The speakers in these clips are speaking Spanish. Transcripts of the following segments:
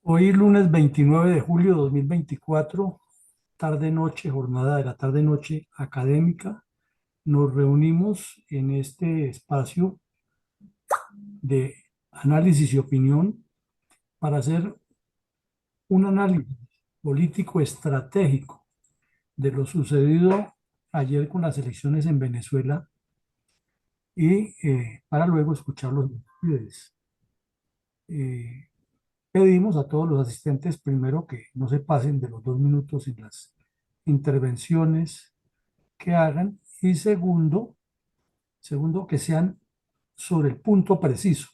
Hoy lunes 29 de julio de 2024, tarde-noche, jornada de la tarde-noche académica, nos reunimos en este espacio de análisis y opinión para hacer un análisis político estratégico de lo sucedido ayer con las elecciones en Venezuela y para luego escucharlos de ustedes. Eh, Pedimos a todos los asistentes primero que no se pasen de los 2 minutos en las intervenciones que hagan y segundo que sean sobre el punto preciso,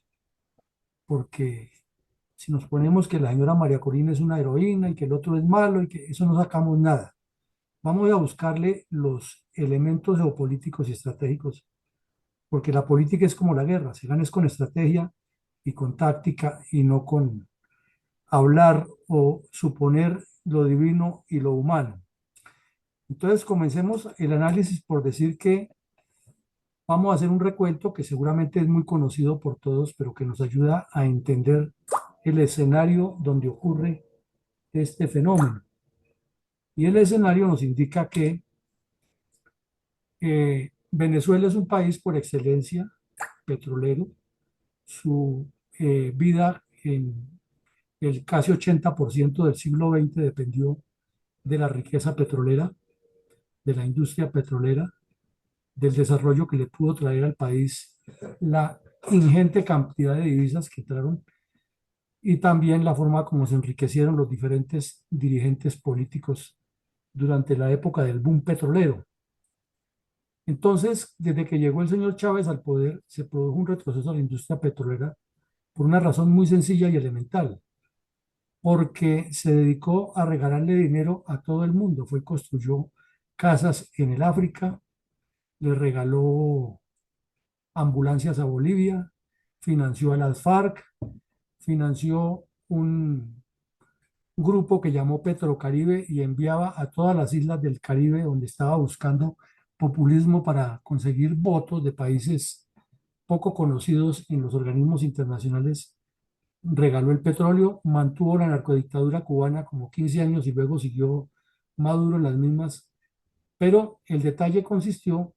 porque si nos ponemos que la señora María Corina es una heroína y que el otro es malo y que eso no sacamos nada. Vamos a buscarle los elementos geopolíticos y estratégicos, porque la política es como la guerra, se gana es con estrategia y con táctica y no con hablar o suponer lo divino y lo humano. Entonces, comencemos el análisis por decir que vamos a hacer un recuento que seguramente es muy conocido por todos, pero que nos ayuda a entender el escenario donde ocurre este fenómeno. Y el escenario nos indica que Venezuela es un país por excelencia petrolero. Su vida en el casi 80% del siglo XX dependió de la riqueza petrolera, de la industria petrolera, del desarrollo que le pudo traer al país la ingente cantidad de divisas que entraron y también la forma como se enriquecieron los diferentes dirigentes políticos durante la época del boom petrolero. Entonces, desde que llegó el señor Chávez al poder, se produjo un retroceso a la industria petrolera por una razón muy sencilla y elemental, porque se dedicó a regalarle dinero a todo el mundo. Fue y construyó casas en el África, le regaló ambulancias a Bolivia, financió a las FARC, financió un grupo que llamó Petrocaribe y enviaba a todas las islas del Caribe donde estaba buscando populismo para conseguir votos de países poco conocidos en los organismos internacionales. Regaló el petróleo, mantuvo la narcodictadura cubana como 15 años y luego siguió Maduro en las mismas, pero el detalle consistió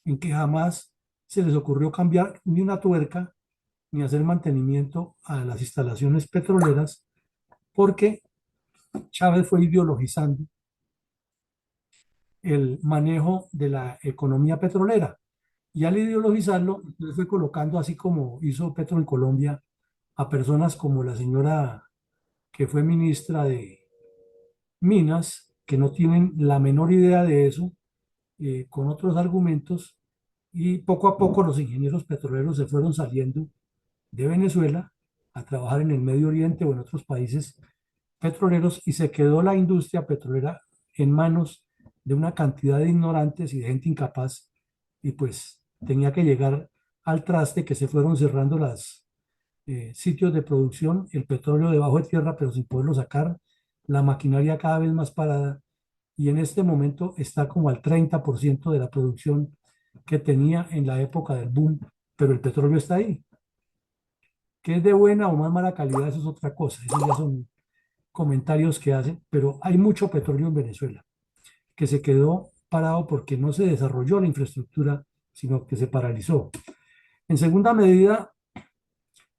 en que jamás se les ocurrió cambiar ni una tuerca ni hacer mantenimiento a las instalaciones petroleras porque Chávez fue ideologizando el manejo de la economía petrolera. Y al ideologizarlo, entonces fue colocando, así como hizo Petro en Colombia, a personas como la señora que fue ministra de Minas, que no tienen la menor idea de eso, con otros argumentos, y poco a poco los ingenieros petroleros se fueron saliendo de Venezuela a trabajar en el Medio Oriente o en otros países petroleros y se quedó la industria petrolera en manos de una cantidad de ignorantes y de gente incapaz y pues tenía que llegar al traste que se fueron cerrando los sitios de producción, el petróleo debajo de tierra pero sin poderlo sacar, la maquinaria cada vez más parada y en este momento está como al 30% de la producción que tenía en la época del boom, pero el petróleo está ahí. Que es de buena o más mala calidad, eso es otra cosa, eso ya son comentarios que hacen, pero hay mucho petróleo en Venezuela que se quedó parado porque no se desarrolló la infraestructura, sino que se paralizó. En segunda medida,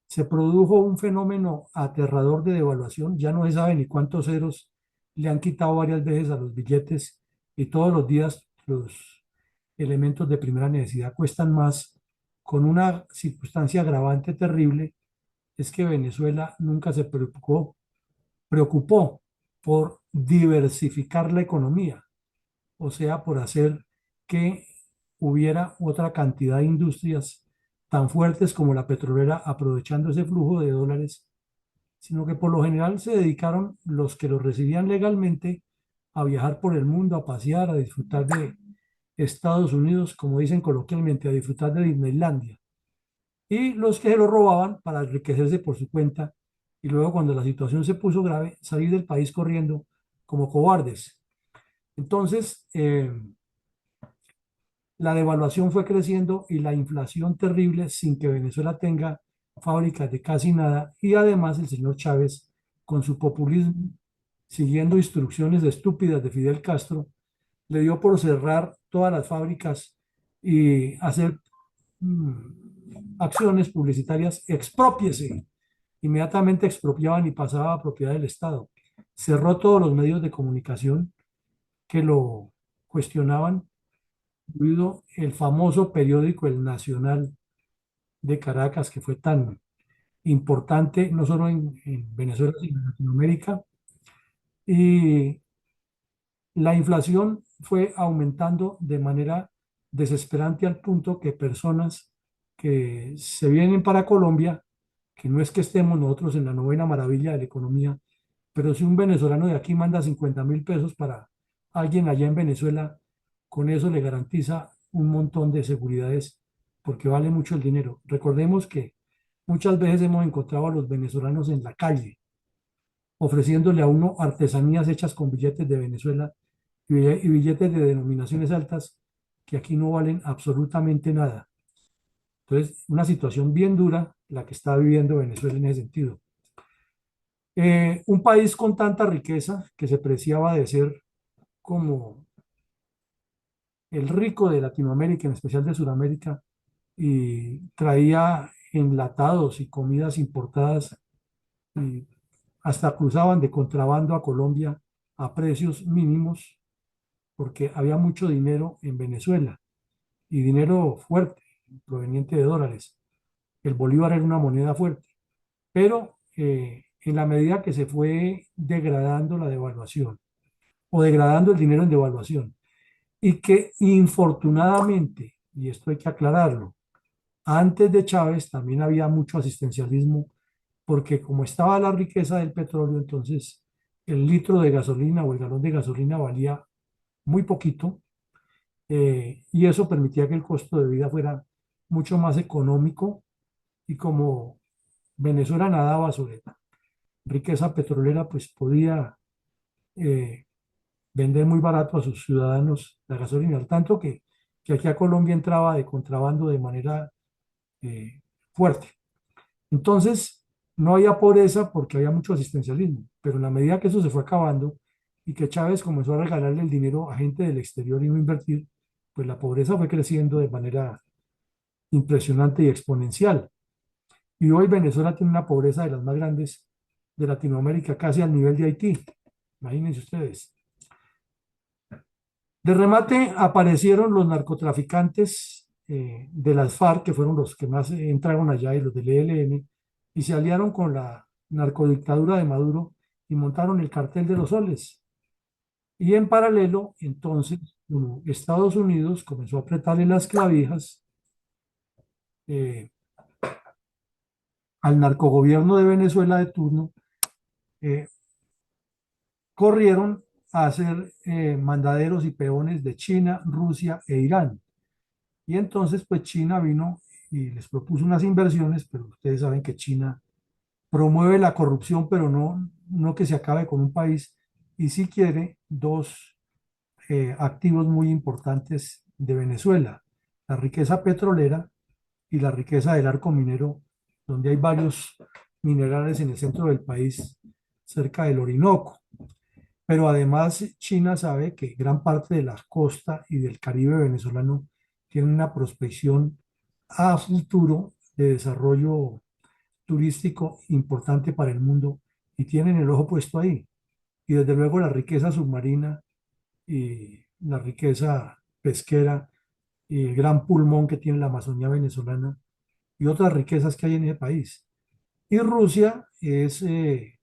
se produjo un fenómeno aterrador de devaluación, ya no se sabe ni cuántos ceros le han quitado varias veces a los billetes y todos los días los elementos de primera necesidad cuestan más, con una circunstancia agravante terrible, es que Venezuela nunca se preocupó por diversificar la economía, o sea, por hacer que hubiera otra cantidad de industrias tan fuertes como la petrolera aprovechando ese flujo de dólares, sino que por lo general se dedicaron los que los recibían legalmente a viajar por el mundo, a pasear, a disfrutar de Estados Unidos, como dicen coloquialmente, a disfrutar de Disneylandia. Y los que se lo robaban para enriquecerse por su cuenta y luego cuando la situación se puso grave, salir del país corriendo como cobardes. Entonces, la devaluación fue creciendo y la inflación terrible sin que Venezuela tenga fábricas de casi nada y además el señor Chávez con su populismo, siguiendo instrucciones estúpidas de Fidel Castro, le dio por cerrar todas las fábricas y hacer acciones publicitarias, expropiese. Inmediatamente expropiaban y pasaba a propiedad del Estado. Cerró todos los medios de comunicación que lo cuestionaban, incluido el famoso periódico El Nacional de Caracas, que fue tan importante no solo en Venezuela, sino en Latinoamérica. Y la inflación fue aumentando de manera desesperante al punto que personas que se vienen para Colombia, que no es que estemos nosotros en la novena maravilla de la economía, pero si un venezolano de aquí manda 50.000 pesos para alguien allá en Venezuela, con eso le garantiza un montón de seguridades porque vale mucho el dinero. Recordemos que muchas veces hemos encontrado a los venezolanos en la calle ofreciéndole a uno artesanías hechas con billetes de Venezuela y billetes de denominaciones altas que aquí no valen absolutamente nada. Entonces, una situación bien dura la que está viviendo Venezuela en ese sentido. Un país con tanta riqueza que se preciaba de ser como el rico de Latinoamérica, en especial de Sudamérica, y traía enlatados y comidas importadas y hasta cruzaban de contrabando a Colombia a precios mínimos porque había mucho dinero en Venezuela y dinero fuerte, proveniente de dólares. El bolívar era una moneda fuerte, pero en la medida que se fue degradando la devaluación o degradando el dinero en devaluación y que infortunadamente, y esto hay que aclararlo, antes de Chávez también había mucho asistencialismo porque como estaba la riqueza del petróleo, entonces el litro de gasolina o el galón de gasolina valía muy poquito y eso permitía que el costo de vida fuera mucho más económico y como Venezuela nadaba sobre la riqueza petrolera, pues podía eh, vender muy barato a sus ciudadanos la gasolina, al tanto que aquí a Colombia entraba de contrabando de manera eh, fuerte. Entonces, no había pobreza porque había mucho asistencialismo, pero en la medida que eso se fue acabando y que Chávez comenzó a regalarle el dinero a gente del exterior y no invertir, pues la pobreza fue creciendo de manera impresionante y exponencial. Y hoy Venezuela tiene una pobreza de las más grandes de Latinoamérica, casi al nivel de Haití. Imagínense ustedes. De remate aparecieron los narcotraficantes de las FARC, que fueron los que más entraron allá, y los del ELN, y se aliaron con la narcodictadura de Maduro y montaron el cartel de los soles. Y en paralelo, entonces, Estados Unidos comenzó a apretarle las clavijas eh, al narcogobierno de Venezuela de turno, eh, corrieron a ser mandaderos y peones de China, Rusia e Irán. Y entonces, pues China vino y les propuso unas inversiones, pero ustedes saben que China promueve la corrupción, pero no que se acabe con un país, y sí quiere dos activos muy importantes de Venezuela, la riqueza petrolera y la riqueza del arco minero, donde hay varios minerales en el centro del país, cerca del Orinoco. Pero además China sabe que gran parte de la costa y del Caribe venezolano tiene una prospección a futuro de desarrollo turístico importante para el mundo y tienen el ojo puesto ahí. Y desde luego la riqueza submarina y la riqueza pesquera y el gran pulmón que tiene la Amazonía venezolana y otras riquezas que hay en ese país. Y Rusia le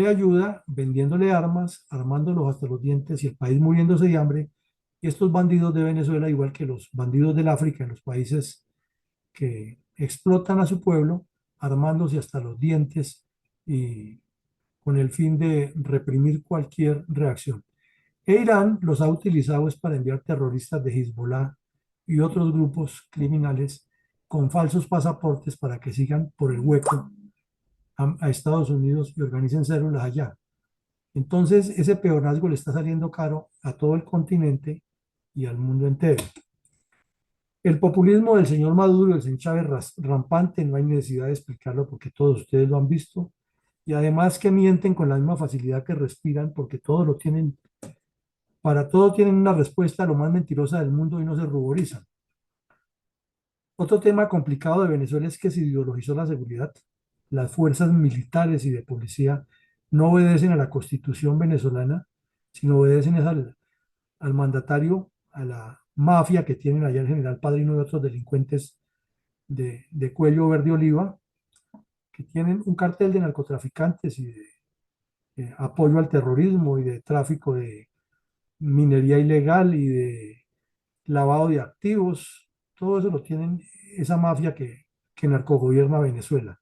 ayuda vendiéndole armas, armándolos hasta los dientes y el país muriéndose de hambre. Y estos bandidos de Venezuela, igual que los bandidos del África en los países que explotan a su pueblo, armándose hasta los dientes y con el fin de reprimir cualquier reacción. E Irán los ha utilizado es para enviar terroristas de Hezbollah y otros grupos criminales con falsos pasaportes para que sigan por el hueco a Estados Unidos y organicen células allá. Entonces, ese peonazgo le está saliendo caro a todo el continente y al mundo entero. El populismo del señor Maduro y el señor Chávez rampante, no hay necesidad de explicarlo porque todos ustedes lo han visto. y además que mienten con la misma facilidad que respiran, porque todo lo tienen, para todo tienen una respuesta lo más mentirosa del mundo y no se ruborizan. Otro tema complicado de Venezuela es que se ideologizó la seguridad. Las fuerzas militares y de policía no obedecen a la constitución venezolana, sino obedecen es al mandatario, a la mafia que tienen allá el general Padrino y otros delincuentes de cuello verde oliva, que tienen un cartel de narcotraficantes y de apoyo al terrorismo y de tráfico de minería ilegal y de lavado de activos. Todo eso lo tienen esa mafia que narcogobierna Venezuela.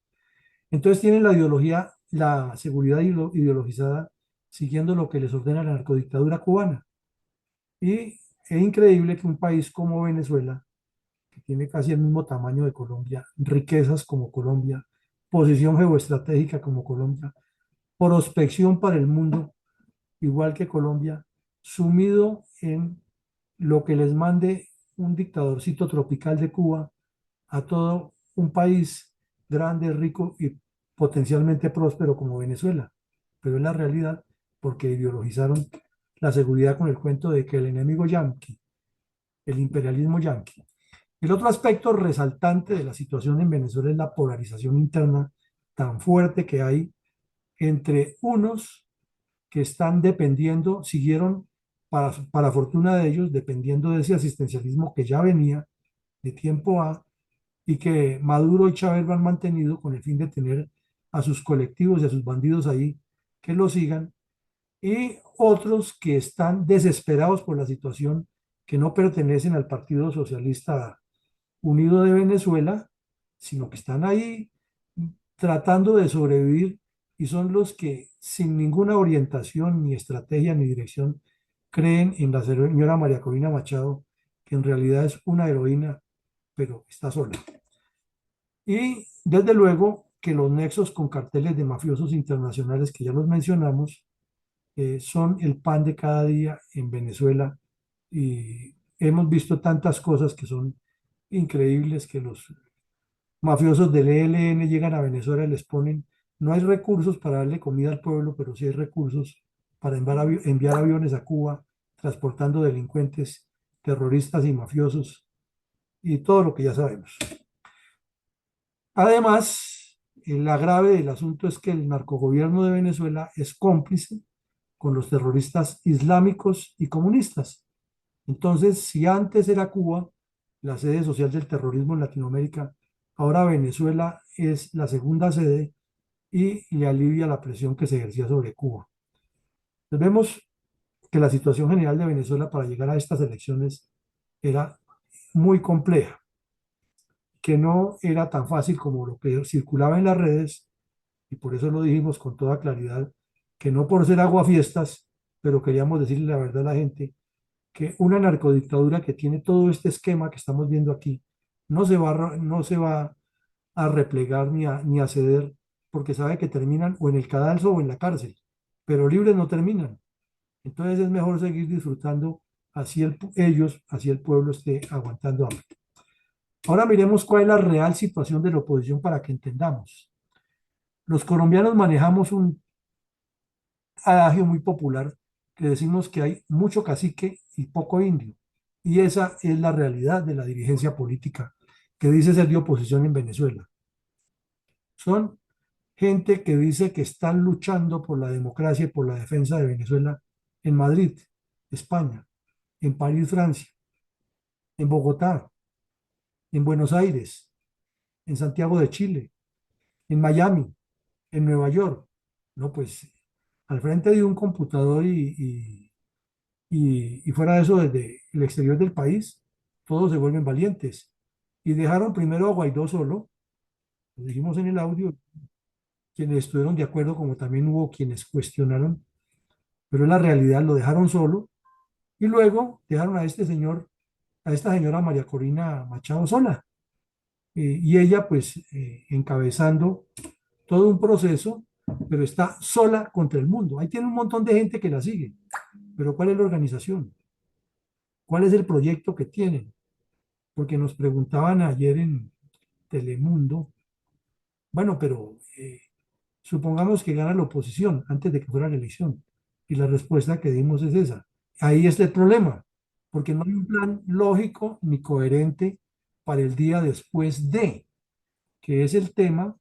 Entonces tienen la ideología, la seguridad ideologizada, siguiendo lo que les ordena la narcodictadura cubana. Y es increíble que un país como Venezuela, que tiene casi el mismo tamaño de Colombia, riquezas como Colombia, posición geoestratégica como Colombia, prospección para el mundo, igual que Colombia, sumido en lo que les mande un dictadorcito tropical de Cuba a todo un país grande, rico y potencialmente próspero como Venezuela. Pero es la realidad porque ideologizaron la seguridad con el cuento de que el enemigo yanqui, el imperialismo yanqui. El otro aspecto resaltante de la situación en Venezuela es la polarización interna tan fuerte que hay entre unos que están dependiendo, siguieron para fortuna de ellos, dependiendo de ese asistencialismo que ya venía de tiempo A y que Maduro y Chávez lo han mantenido con el fin de tener a sus colectivos y a sus bandidos ahí que lo sigan, y otros que están desesperados por la situación, que no pertenecen al Partido Socialista Unido de Venezuela, sino que están ahí tratando de sobrevivir y son los que sin ninguna orientación, ni estrategia, ni dirección, creen en la señora María Corina Machado, que en realidad es una heroína, pero está sola. Y desde luego que los nexos con carteles de mafiosos internacionales, que ya los mencionamos, son el pan de cada día en Venezuela y hemos visto tantas cosas que son increíbles que los mafiosos del ELN llegan a Venezuela y les ponen, no hay recursos para darle comida al pueblo, pero sí hay recursos para enviar aviones a Cuba, transportando delincuentes, terroristas y mafiosos y todo lo que ya sabemos. Además, la grave del asunto es que el narcogobierno de Venezuela es cómplice con los terroristas islámicos y comunistas. Entonces, si antes era Cuba la sede social del terrorismo en Latinoamérica, ahora Venezuela es la segunda sede y le alivia la presión que se ejercía sobre Cuba. Entonces, vemos que la situación general de Venezuela para llegar a estas elecciones era muy compleja, que no era tan fácil como lo que circulaba en las redes, y por eso lo dijimos con toda claridad, que no por ser aguafiestas, pero queríamos decirle la verdad a la gente, que una narcodictadura que tiene todo este esquema que estamos viendo aquí no se va a replegar ni a ceder porque sabe que terminan o en el cadalso o en la cárcel, pero libres no terminan. Entonces es mejor seguir disfrutando así ellos, así el pueblo esté aguantando hambre. Ahora miremos cuál es la real situación de la oposición para que entendamos. Los colombianos manejamos un adagio muy popular que decimos que hay mucho cacique y poco indio. Y esa es la realidad de la dirigencia política que dice ser de oposición en Venezuela. Son gente que dice que están luchando por la democracia y por la defensa de Venezuela en Madrid, España, en París, Francia, en Bogotá, en Buenos Aires, en Santiago de Chile, en Miami, en Nueva York. No, pues al frente de un computador y fuera de eso, desde el exterior del país, todos se vuelven valientes. Y dejaron primero a Guaidó solo, lo dijimos en el audio, quienes estuvieron de acuerdo, como también hubo quienes cuestionaron, pero en la realidad lo dejaron solo. Y luego dejaron a este señor, a esta señora María Corina Machado sola. Y ella, pues, encabezando todo un proceso, pero está sola contra el mundo. Ahí tiene un montón de gente que la sigue, pero ¿cuál es la organización? ¿Cuál es el proyecto que tienen? Porque nos preguntaban ayer en Telemundo, bueno, pero Supongamos que gana la oposición antes de que fuera la elección. Y la respuesta que dimos es esa. Ahí está el problema, porque no hay un plan lógico ni coherente para el día después de, que es el tema,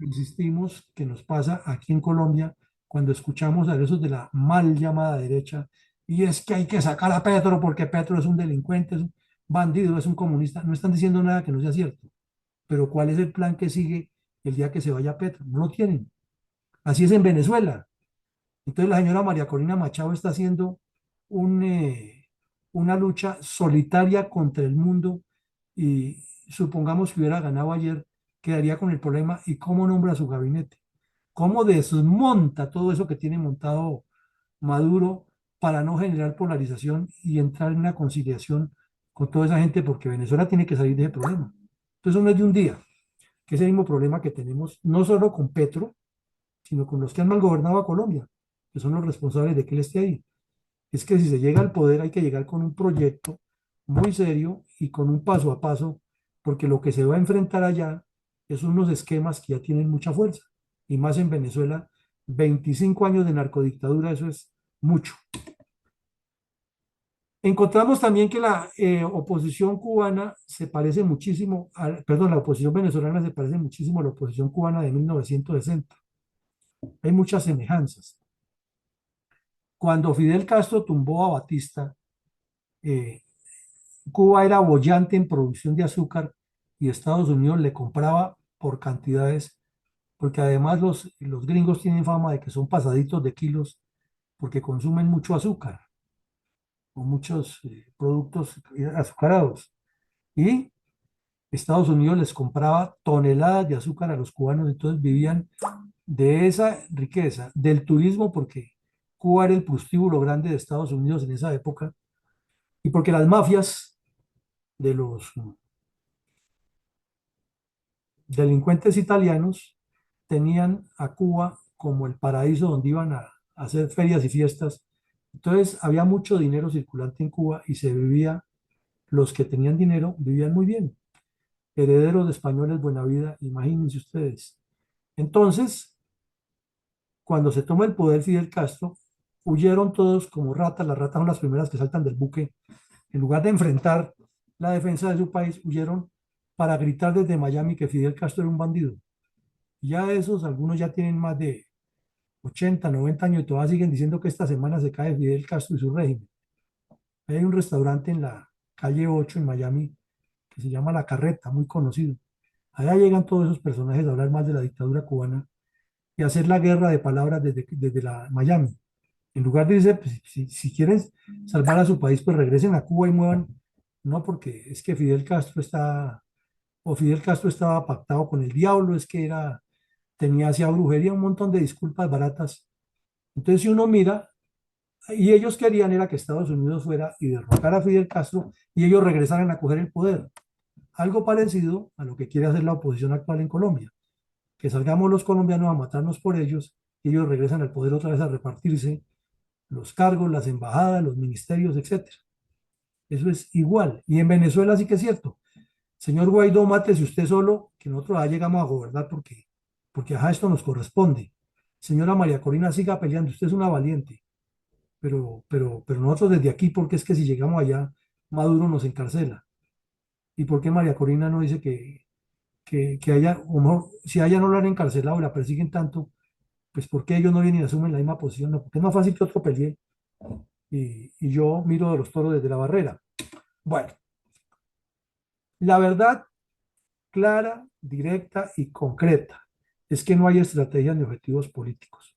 insistimos, que nos pasa aquí en Colombia cuando escuchamos a esos de la mal llamada derecha, y es que hay que sacar a Petro porque Petro es un delincuente, es un bandido, es un comunista. No están diciendo nada que no sea cierto, pero ¿cuál es el plan que sigue el día que se vaya Petro? No lo tienen. Así es en Venezuela. Entonces la señora María Corina Machado está haciendo un, una lucha solitaria contra el mundo y supongamos que hubiera ganado ayer, quedaría con el problema y cómo nombra su gabinete, cómo desmonta todo eso que tiene montado Maduro para no generar polarización y entrar en una conciliación con toda esa gente porque Venezuela tiene que salir de ese problema. Entonces no es de un día, que es el mismo problema que tenemos no solo con Petro, sino con los que han mal gobernado a Colombia, que son los responsables de que él esté ahí. Es que si se llega al poder hay que llegar con un proyecto muy serio y con un paso a paso, porque lo que se va a enfrentar allá es unos esquemas que ya tienen mucha fuerza. Y más en Venezuela, 25 años de narcodictadura, eso es mucho. Encontramos también que la oposición cubana se parece muchísimo, perdón, la oposición venezolana se parece muchísimo a la oposición cubana de 1960. Hay muchas semejanzas. Cuando Fidel Castro tumbó a Batista, eh, Cuba era boyante en producción de azúcar y Estados Unidos le compraba por cantidades, porque además los gringos tienen fama de que son pasaditos de kilos porque consumen mucho azúcar o muchos productos azucarados. Y Estados Unidos les compraba toneladas de azúcar a los cubanos, entonces vivían de esa riqueza, del turismo, porque Cuba era el prostíbulo grande de Estados Unidos en esa época, y porque las mafias de los delincuentes italianos tenían a Cuba como el paraíso donde iban a hacer ferias y fiestas. Entonces había mucho dinero circulante en Cuba y se vivía, los que tenían dinero vivían muy bien. Herederos de españoles buena vida, imagínense ustedes. Entonces, cuando se toma el poder Fidel Castro, huyeron todos como ratas. Las ratas son las primeras que saltan del buque. En lugar de enfrentar la defensa de su país, huyeron para gritar desde Miami que Fidel Castro era un bandido. Y ya esos, algunos ya tienen más de 80, 90 años y todavía siguen diciendo que esta semana se cae Fidel Castro y su régimen. Hay un restaurante en la calle 8 en Miami que se llama La Carreta, muy conocido. Allá llegan todos esos personajes a hablar más de la dictadura cubana y a hacer la guerra de palabras desde la Miami. En lugar de decir, pues, si quieren salvar a su país, pues regresen a Cuba y muevan. No, porque es que Fidel Castro está, o Fidel Castro estaba pactado con el diablo, es que era, tenía hacia brujería, un montón de disculpas baratas. Entonces, si uno mira, y ellos querían era que Estados Unidos fuera y derrocara a Fidel Castro y ellos regresaran a coger el poder. Algo parecido a lo que quiere hacer la oposición actual en Colombia, que salgamos los colombianos a matarnos por ellos y ellos regresan al poder otra vez a repartirse los cargos, las embajadas, los ministerios, etcétera. Eso es igual. Y en Venezuela sí que es cierto. Señor Guaidó, mátese usted solo, que nosotros ya llegamos a gobernar porque ajá, esto nos corresponde. Señora María Corina, siga peleando, usted es una valiente, pero nosotros desde aquí, porque es que si llegamos allá, Maduro nos encarcela. ¿Y por qué María Corina no dice que haya, o mejor, si a ella no la han encarcelado y la persiguen tanto, pues ¿por qué ellos no vienen y asumen la misma posición? No, porque es más fácil que otro pelee y yo miro de los toros desde la barrera. Bueno, la verdad clara, directa y concreta es que no hay estrategias ni objetivos políticos.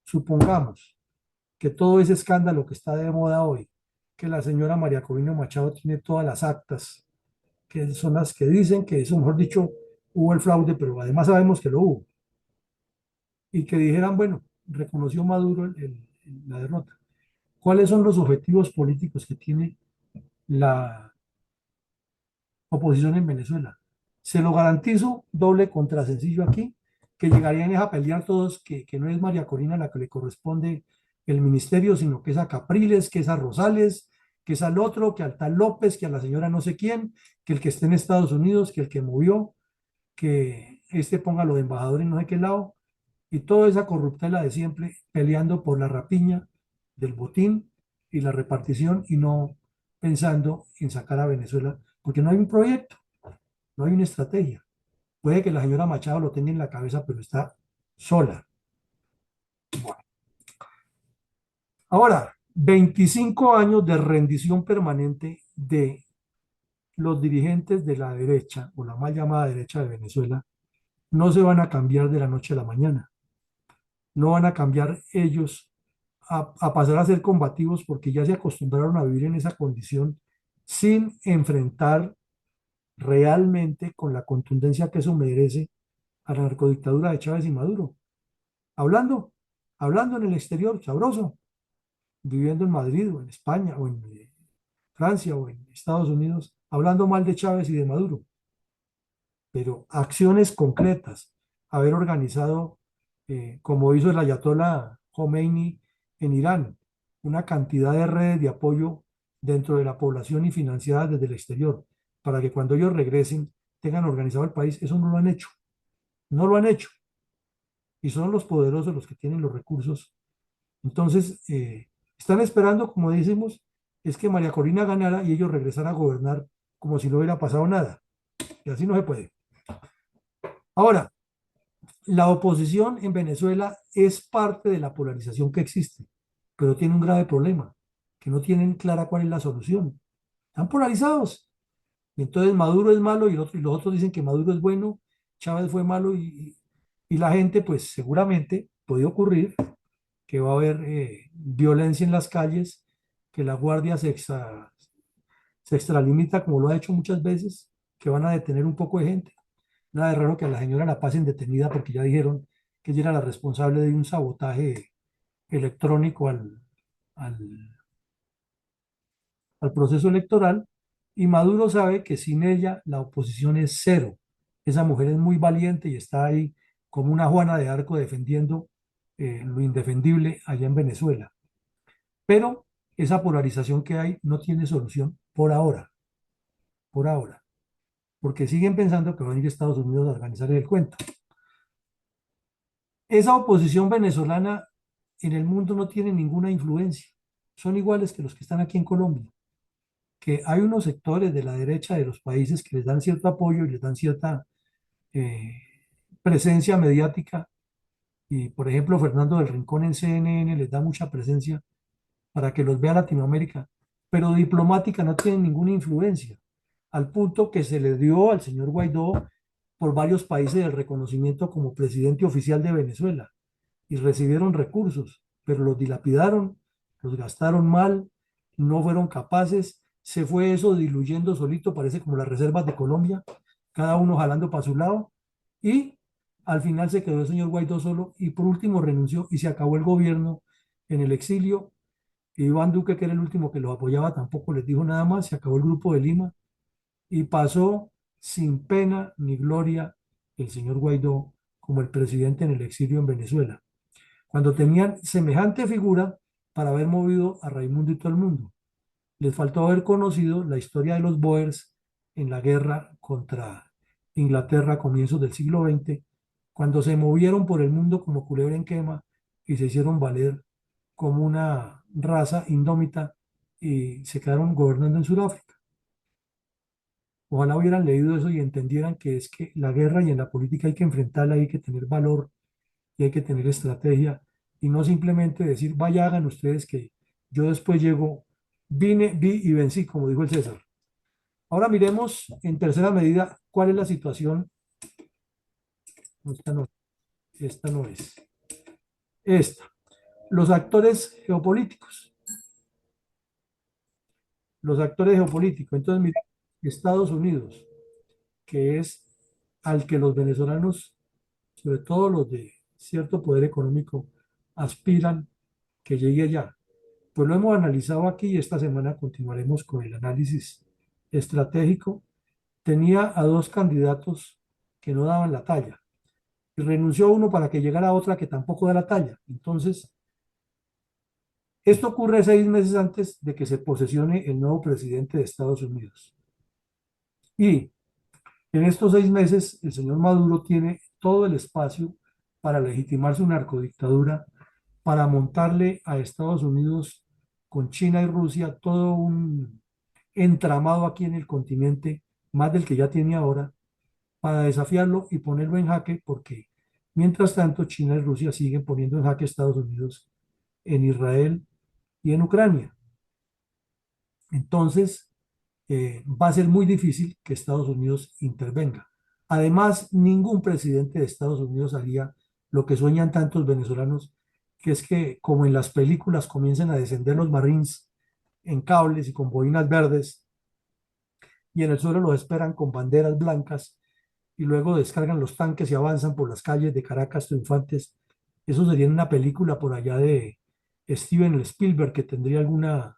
Supongamos que todo ese escándalo que está de moda hoy, que la señora María Corina Machado tiene todas las actas, que son las que dicen que eso, mejor dicho, hubo el fraude, pero además sabemos que lo hubo, y que dijeran, bueno, reconoció Maduro la derrota. ¿Cuáles son los objetivos políticos que tiene la oposición en Venezuela? Se lo garantizo, doble contra sencillo aquí, que llegarían a pelear todos, que no es María Corina la que le corresponde el ministerio, sino que es a Capriles, que es a Rosales, que es al otro, que al tal López, que a la señora no sé quién, que el que esté en Estados Unidos, que el que movió, que este ponga lo de embajador en no sé qué lado, y toda esa corruptela de siempre peleando por la rapiña del botín y la repartición y no pensando en sacar a Venezuela, porque no hay un proyecto, no hay una estrategia. Puede que la señora Machado lo tenga en la cabeza, pero está sola. Ahora, 25 años de rendición permanente de los dirigentes de la derecha o la mal llamada derecha de Venezuela no se van a cambiar de la noche a la mañana. No van a cambiar ellos a pasar a ser combativos porque ya se acostumbraron a vivir en esa condición sin enfrentar realmente con la contundencia que eso merece a la narcodictadura de Chávez y Maduro. Hablando, hablando en el exterior, sabroso, viviendo en Madrid o en España o en Francia o en Estados Unidos, hablando mal de Chávez y de Maduro, pero acciones concretas, haber organizado, como hizo el ayatollah Khomeini en Irán, una cantidad de redes de apoyo dentro de la población y financiadas desde el exterior, para que cuando ellos regresen tengan organizado el país, eso no lo han hecho, no lo han hecho, y son los poderosos los que tienen los recursos. Entonces, están esperando, como decimos, es que María Corina ganara y ellos regresaran a gobernar como si no hubiera pasado nada, y así no se puede. Ahora, la oposición en Venezuela es parte de la polarización que existe, pero tiene un grave problema, que no tienen clara cuál es la solución. Están polarizados. Y entonces Maduro es malo y los otros dicen que Maduro es bueno, Chávez fue malo y la gente, pues seguramente puede ocurrir que va a haber violencia en las calles, que la guardia se extralimita como lo ha hecho muchas veces, que van a detener un poco de gente. Nada de raro que a la señora la pasen detenida porque ya dijeron que ella era la responsable de un sabotaje electrónico al, al proceso electoral y Maduro sabe que sin ella la oposición es cero. Esa mujer es muy valiente y está ahí como una Juana de Arco defendiendo lo indefendible allá en Venezuela. Pero esa polarización que hay no tiene solución por ahora, porque siguen pensando que van a ir a Estados Unidos a organizar el cuento. Esa oposición venezolana en el mundo no tiene ninguna influencia. Son iguales que los que están aquí en Colombia, que hay unos sectores de la derecha de los países que les dan cierto apoyo y les dan cierta eh, presencia mediática. Y por ejemplo, Fernando del Rincón en CNN les da mucha presencia para que los vea Latinoamérica, pero diplomática no tienen ninguna influencia, al punto que se le dio al señor Guaidó por varios países el reconocimiento como presidente oficial de Venezuela y recibieron recursos, pero los dilapidaron, los gastaron mal, no fueron capaces, se fue eso diluyendo solito, parece como las reservas de Colombia, cada uno jalando para su lado, y al final se quedó el señor Guaidó solo y por último renunció y se acabó el gobierno en el exilio. Iván Duque, que era el último que los apoyaba, tampoco les dijo nada más, se acabó el grupo de Lima y pasó sin pena ni gloria el señor Guaidó como el presidente en el exilio en Venezuela cuando tenían semejante figura para haber movido a Raimundo y todo el mundo. Les faltó haber conocido la historia de los Boers en la guerra contra Inglaterra a comienzos del siglo XX, cuando se movieron por el mundo como culebra en quema y se hicieron valer como una raza indómita y se quedaron gobernando en Sudáfrica. Ojalá hubieran leído eso y entendieran que es que la guerra y en la política hay que enfrentarla, hay que tener valor y hay que tener estrategia y no simplemente decir, vaya, hagan ustedes que yo después llego, vine, vi y vencí, como dijo el César. Ahora miremos en tercera medida cuál es la situación. No, esta no es. Esta. Los actores geopolíticos. Los actores geopolíticos. Entonces, mira, Estados Unidos, que es al que los venezolanos, sobre todo los de cierto poder económico, aspiran que llegue allá. Pues lo hemos analizado aquí y esta semana continuaremos con el análisis estratégico. Tenía a dos candidatos que no daban la talla y renunció a uno para que llegara a otra que tampoco da la talla. Entonces, esto ocurre 6 meses antes de que se posesione el nuevo presidente de Estados Unidos. Y en estos 6 meses, el señor Maduro tiene todo el espacio para legitimar su narcodictadura, para montarle a Estados Unidos con China y Rusia todo un entramado aquí en el continente, más del que ya tiene ahora, para desafiarlo y ponerlo en jaque, porque mientras tanto China y Rusia siguen poniendo en jaque a Estados Unidos en Israel y en Ucrania. Entonces, va a ser muy difícil que Estados Unidos intervenga. Además, ningún presidente de Estados Unidos haría lo que sueñan tantos venezolanos, que es que, como en las películas, comiencen a descender los Marines en cables y con boinas verdes, y en el suelo los esperan con banderas blancas, y luego descargan los tanques y avanzan por las calles de Caracas triunfantes. Eso sería una película por allá de Steven Spielberg, que tendría alguna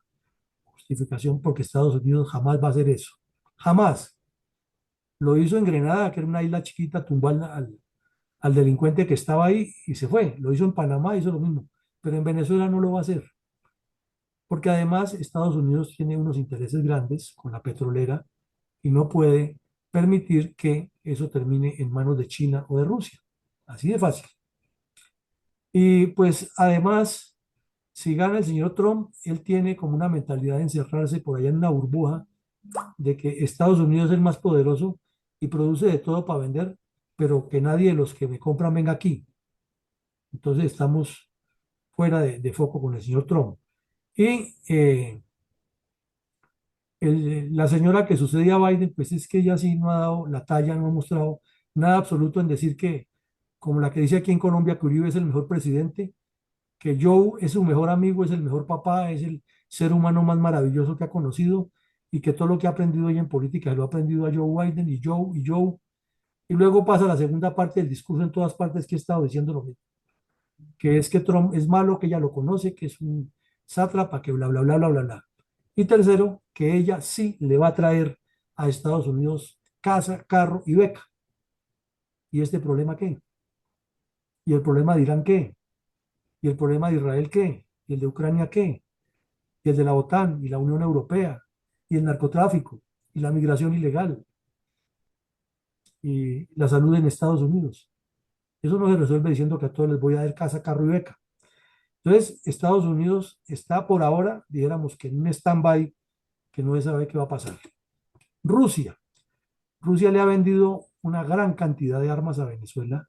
justificación, porque Estados Unidos jamás va a hacer eso. Jamás. Lo hizo en Grenada, que era una isla chiquita, tumbó al delincuente que estaba ahí y se fue. Lo hizo en Panamá, hizo lo mismo. Pero en Venezuela no lo va a hacer, porque además Estados Unidos tiene unos intereses grandes con la petrolera y no puede permitir que eso termine en manos de China o de Rusia. Así de fácil. Y pues además, si gana el señor Trump, él tiene como una mentalidad de encerrarse por allá en una burbuja de que Estados Unidos es el más poderoso y produce de todo para vender, pero que nadie de los que me compran venga aquí. Entonces estamos fuera de foco con el señor Trump. Y la señora que sucede a Biden, pues es que ella sí no ha dado la talla, no ha mostrado nada absoluto en decir que, como la que dice aquí en Colombia, que Uribe es el mejor presidente, que Joe es su mejor amigo, es el mejor papá, es el ser humano más maravilloso que ha conocido y que todo lo que ha aprendido ella en política lo ha aprendido a Joe Biden y Joe. Y luego pasa la segunda parte del discurso en todas partes que he estado diciendo lo mismo, que es que Trump es malo, que ella lo conoce, que es un sátrapa, que bla, bla, bla, bla, bla, bla. Y tercero, que ella sí le va a traer a Estados Unidos casa, carro y beca. ¿Y este problema qué? ¿Y el problema de Irán qué? ¿Y el problema de Israel qué? ¿Y el de Ucrania qué? ¿Y el de la OTAN y la Unión Europea? ¿Y el narcotráfico? ¿Y la migración ilegal? ¿Y la salud en Estados Unidos? Eso no se resuelve diciendo que a todos les voy a dar casa, carro y beca. Entonces, Estados Unidos está por ahora, dijéramos que en un stand-by, que no se sabe qué va a pasar. Rusia. Rusia le ha vendido una gran cantidad de armas a Venezuela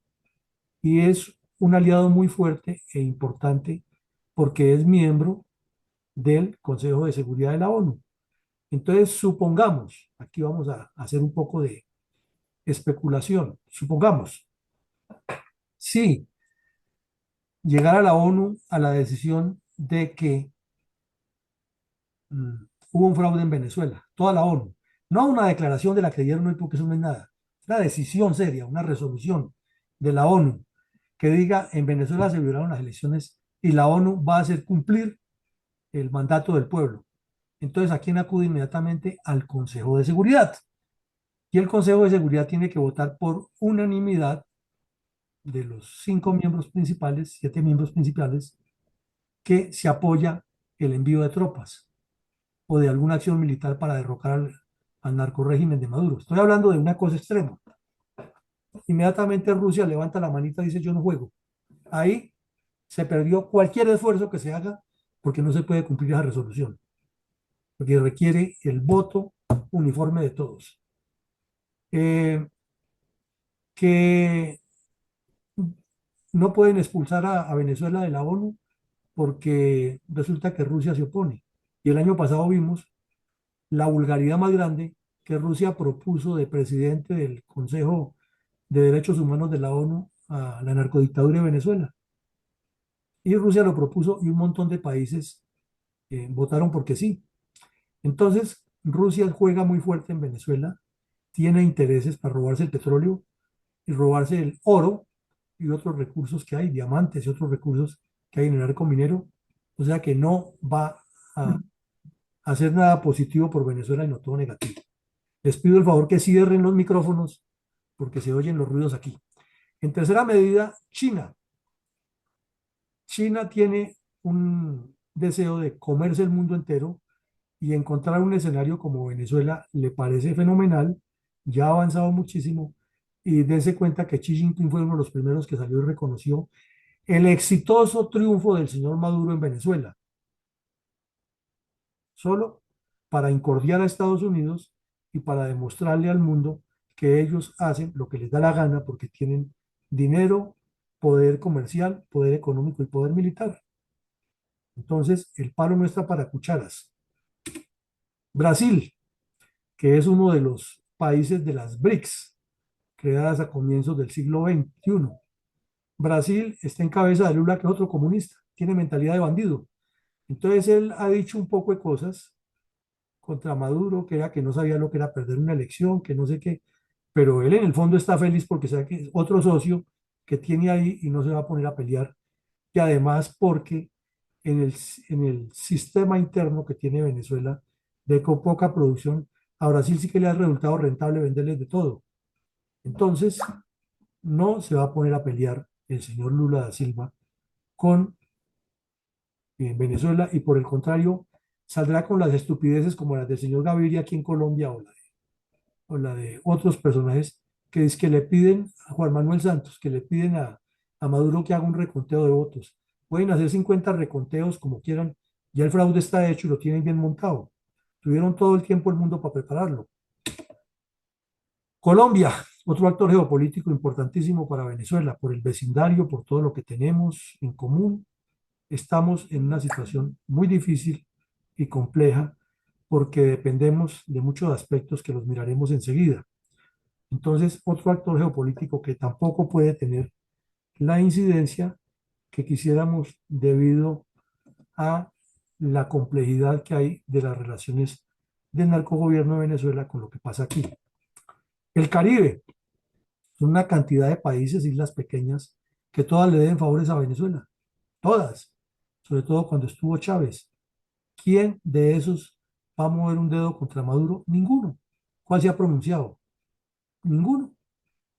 y es un aliado muy fuerte e importante porque es miembro del Consejo de Seguridad de la ONU. Entonces, supongamos, aquí vamos a hacer un poco de especulación, supongamos, si llegara la ONU a la decisión de que hubo un fraude en Venezuela, toda la ONU, no una declaración de la que dieron hoy porque eso no es nada, una decisión seria, una resolución de la ONU que diga en Venezuela se violaron las elecciones y la ONU va a hacer cumplir el mandato del pueblo. Entonces, ¿a quién acude inmediatamente? Al Consejo de Seguridad. Y el Consejo de Seguridad tiene que votar por unanimidad de los 5 miembros principales, 7 miembros principales, que se apoya el envío de tropas o de alguna acción militar para derrocar al narcorrégimen de Maduro. Estoy hablando de una cosa extrema. Inmediatamente Rusia levanta la manita y dice yo no juego. Ahí se perdió cualquier esfuerzo que se haga porque no se puede cumplir esa resolución, porque requiere el voto uniforme de todos. Eh, que no pueden expulsar a Venezuela de la ONU porque resulta que Rusia se opone. Y el año pasado vimos la vulgaridad más grande que Rusia propuso de presidente del Consejo de Derechos Humanos de la ONU a la narcodictadura de Venezuela. Y Rusia lo propuso y un montón de países votaron porque sí. Entonces, Rusia juega muy fuerte en Venezuela, tiene intereses para robarse el petróleo y robarse el oro y otros recursos que hay, diamantes y otros recursos que hay en el arco minero. O sea que no va a hacer nada positivo por Venezuela y no todo negativo. Les pido el favor que cierren los micrófonos porque se oyen los ruidos aquí. En tercera medida, China. China tiene un deseo de comerse el mundo entero y encontrar un escenario como Venezuela le parece fenomenal, ya ha avanzado muchísimo y dense cuenta que Xi Jinping fue uno de los primeros que salió y reconoció el exitoso triunfo del señor Maduro en Venezuela, solo para incordiar a Estados Unidos y para demostrarle al mundo que ellos hacen lo que les da la gana porque tienen dinero, poder comercial, poder económico y poder militar. Entonces, el palo no está para cucharas. Brasil, que es uno de los países de las BRICS, creadas a comienzos del siglo XXI. Brasil está en cabeza de Lula, que es otro comunista, tiene mentalidad de bandido. Entonces él ha dicho un poco de cosas contra Maduro, que era que no sabía lo que era perder una elección, que no sé qué, pero él en el fondo está feliz porque sabe que es otro socio que tiene ahí y no se va a poner a pelear, y además porque en en el sistema interno que tiene Venezuela, de con poca producción, a Brasil sí que le ha resultado rentable venderles de todo. Entonces, no se va a poner a pelear el señor Lula da Silva con Venezuela y por el contrario, saldrá con las estupideces como las del señor Gaviria aquí en Colombia o la de otros personajes que es que le piden a Juan Manuel Santos, que le piden a Maduro que haga un reconteo de votos. Pueden hacer 50 reconteos como quieran, ya el fraude está hecho y lo tienen bien montado. Tuvieron todo el tiempo el mundo para prepararlo. Colombia, otro actor geopolítico importantísimo para Venezuela, por el vecindario, por todo lo que tenemos en común. Estamos en una situación muy difícil y compleja porque dependemos de muchos aspectos que los miraremos enseguida. Entonces, otro actor geopolítico que tampoco puede tener la incidencia que quisiéramos debido a la complejidad que hay de las relaciones del narcogobierno de Venezuela con lo que pasa aquí. El Caribe, una cantidad de países, islas pequeñas, que todas le deben favores a Venezuela, todas, sobre todo cuando estuvo Chávez. ¿Quién de esos va a mover un dedo contra Maduro? Ninguno. ¿Cuál se ha pronunciado? Ninguno.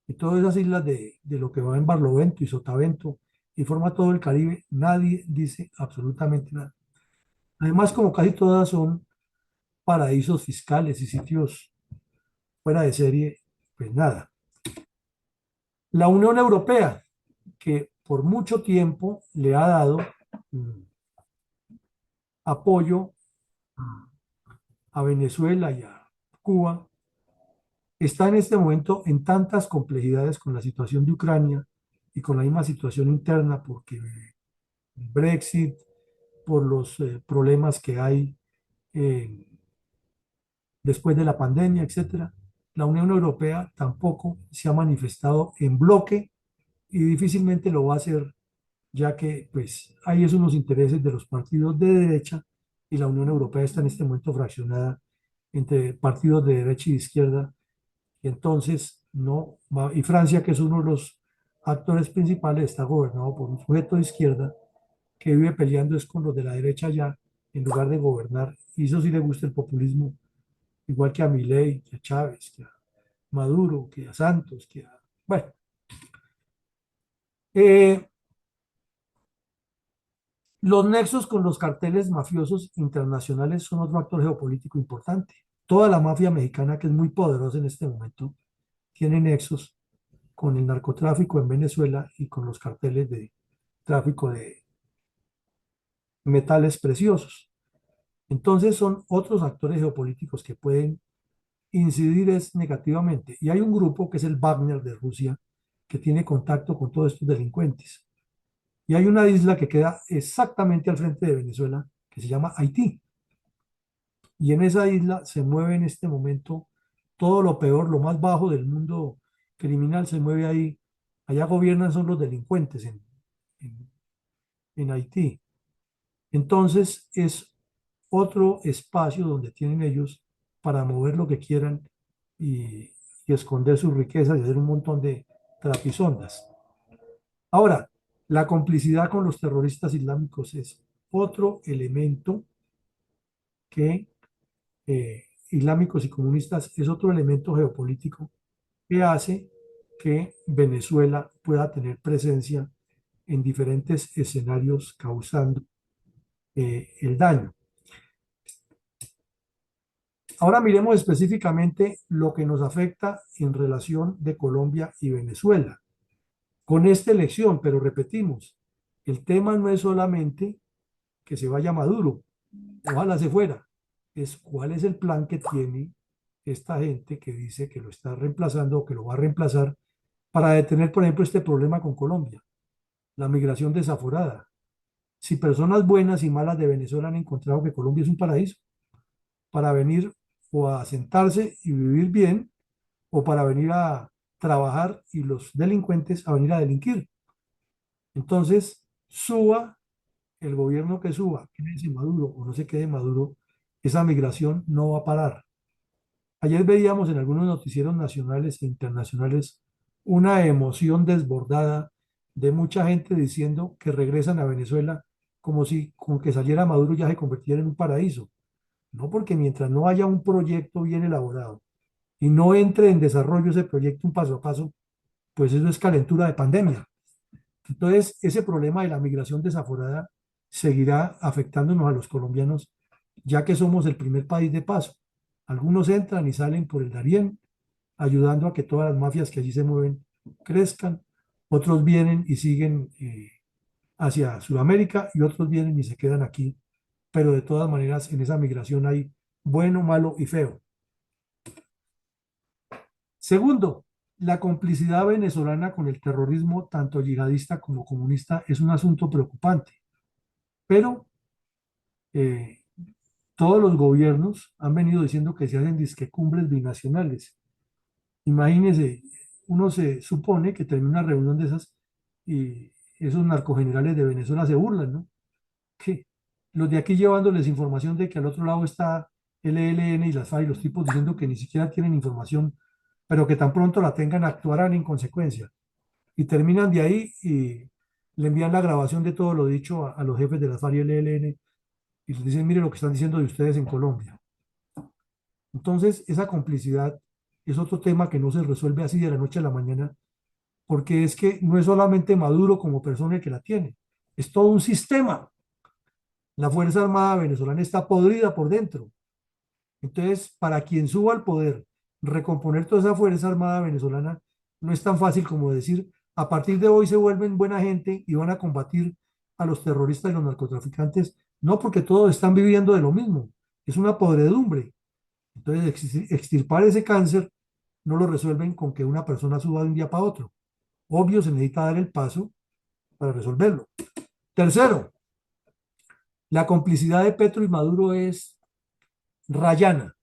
Y todas esas islas de lo que va en Barlovento y Sotavento y forma todo el Caribe, nadie dice absolutamente nada. Además, como casi todas son paraísos fiscales y sitios fuera de serie, pues nada. La Unión Europea, que por mucho tiempo le ha dado mm, apoyo a Venezuela y a Cuba, está en este momento en tantas complejidades con la situación de Ucrania y con la misma situación interna, porque Brexit, por los problemas que hay eh, después de la pandemia, etcétera. La Unión Europea tampoco se ha manifestado en bloque y difícilmente lo va a hacer, ya que pues hay esos unos intereses de los partidos de derecha y la Unión Europea está en este momento fraccionada entre partidos de derecha y de izquierda y entonces no va, y Francia, que es uno de los actores principales, está gobernado por un sujeto de izquierda que vive peleando es con los de la derecha ya, en lugar de gobernar. Y eso sí le gusta el populismo, igual que a Milei, que a Chávez, que a Maduro, que a Santos, que a... Bueno, eh, los nexos con los carteles mafiosos internacionales son otro actor geopolítico importante. Toda la mafia mexicana, que es muy poderosa en este momento, tiene nexos con el narcotráfico en Venezuela y con los carteles de tráfico de metales preciosos. Entonces son otros actores geopolíticos que pueden incidir es negativamente. Y hay un grupo que es el Wagner de Rusia que tiene contacto con todos estos delincuentes. Y hay una isla que queda exactamente al frente de Venezuela que se llama Haití. Y en esa isla se mueve en este momento todo lo peor, lo más bajo del mundo criminal se mueve ahí. Allá gobiernan son los delincuentes en, en Haití. Entonces es otro espacio donde tienen ellos para mover lo que quieran y, y esconder sus riquezas y hacer un montón de trapisondas. Ahora, la complicidad con los terroristas islámicos es otro elemento que, islámicos y comunistas, es otro elemento geopolítico que hace que Venezuela pueda tener presencia en diferentes escenarios causando el daño. Ahora miremos específicamente lo que nos afecta en relación de Colombia y Venezuela con esta elección, pero repetimos, el tema no es solamente que se vaya Maduro, ojalá se fuera, es cuál es el plan que tiene esta gente que dice que lo está reemplazando o que lo va a reemplazar para detener, por ejemplo, este problema con Colombia, la migración desaforada. Si personas buenas y malas de Venezuela han encontrado que Colombia es un paraíso para venir o a sentarse y vivir bien, o para venir a trabajar y los delincuentes a venir a delinquir. Entonces, suba el gobierno que suba, quede Maduro o no se quede Maduro, esa migración no va a parar. Ayer veíamos en algunos noticieros nacionales e internacionales una emoción desbordada de mucha gente diciendo que regresan a Venezuela como si con que saliera Maduro ya se convirtiera en un paraíso. No, porque mientras no haya un proyecto bien elaborado y no entre en desarrollo ese proyecto un paso a paso, pues eso es calentura de pandemia. Entonces, ese problema de la migración desaforada seguirá afectándonos a los colombianos, ya que somos el primer país de paso. Algunos entran y salen por el Darién, ayudando a que todas las mafias que allí se mueven crezcan. Otros vienen y siguen hacia Sudamérica y otros vienen y se quedan aquí. Pero de todas maneras, en esa migración hay bueno, malo y feo. Segundo, la complicidad venezolana con el terrorismo, tanto yihadista como comunista, es un asunto preocupante. Pero eh, todos los gobiernos han venido diciendo que se hacen disque cumbres binacionales. Imagínense, uno se supone que termina una reunión de esas y esos narcogenerales de Venezuela se burlan, ¿no? Que los de aquí llevándoles información de que al otro lado está el ELN y las FARC y los tipos diciendo que ni siquiera tienen información, pero que tan pronto la tengan actuarán en consecuencia. Y terminan de ahí y le envían la grabación de todo lo dicho a los jefes de las FARC y el ELN y les dicen, mire lo que están diciendo de ustedes en Colombia. Entonces, esa complicidad es otro tema que no se resuelve así de la noche a la mañana, porque es que no es solamente Maduro como persona el que la tiene, es todo un sistema. La Fuerza Armada venezolana está podrida por dentro. Entonces, para quien suba al poder, recomponer toda esa Fuerza Armada venezolana no es tan fácil como decir, a partir de hoy se vuelven buena gente y van a combatir a los terroristas y los narcotraficantes. No, porque todos están viviendo de lo mismo. Es una podredumbre. Entonces, extirpar ese cáncer no lo resuelven con que una persona suba de un día para otro. Obvio, se necesita dar el paso para resolverlo. Tercero, la complicidad de Petro y Maduro es rayana.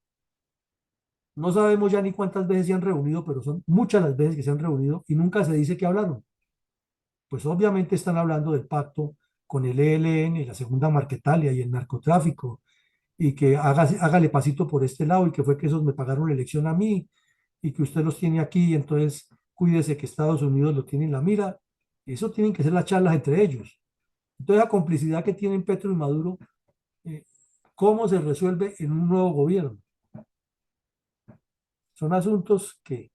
No sabemos ya ni cuántas veces se han reunido, pero son muchas las veces que se han reunido y nunca se dice que hablaron. Pues obviamente están hablando del pacto con el ELN, la segunda Marquetalia y el narcotráfico, y que hágale pasito por este lado y que fue que esos me pagaron la elección a mí y que usted los tiene aquí, y entonces cuídese que Estados Unidos lo tiene en la mira. Eso tienen que ser las charlas entre ellos. Entonces la complicidad que tienen Petro y Maduro, eh, ¿cómo se resuelve en un nuevo gobierno? Son asuntos que,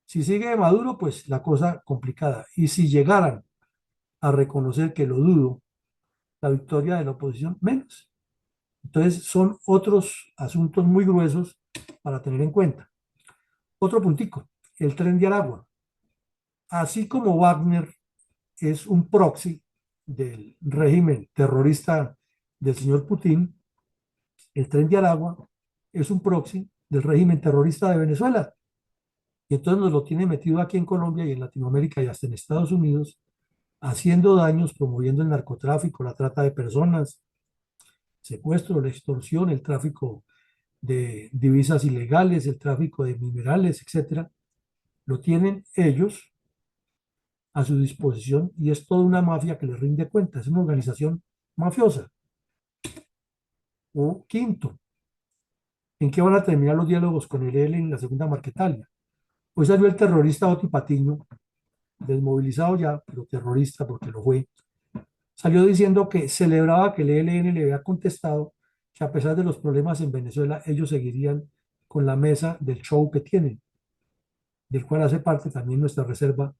si sigue Maduro, pues la cosa complicada. Y si llegaran a reconocer, que lo dudo, la victoria de la oposición, menos. Entonces son otros asuntos muy gruesos para tener en cuenta. Otro puntico, el Tren de Aragua. Así como Wagner es un proxy del régimen terrorista del señor Putin, el Tren de Aragua es un proxy del régimen terrorista de Venezuela. Y entonces nos lo tiene metido aquí en Colombia y en Latinoamérica y hasta en Estados Unidos, haciendo daños, promoviendo el narcotráfico, la trata de personas, secuestro, la extorsión, el tráfico de divisas ilegales, el tráfico de minerales, etcétera. Lo tienen ellos a su disposición y es toda una mafia que les rinde cuenta, es una organización mafiosa. O quinto, ¿en qué van a terminar los diálogos con el EL en la segunda Marquetalia? Hoy salió el terrorista Oti Patiño, desmovilizado ya, pero terrorista porque lo fue, salió diciendo que celebraba que el ELN le había contestado que a pesar de los problemas en Venezuela, ellos seguirían con la mesa del show que tienen, del cual hace parte también nuestra reserva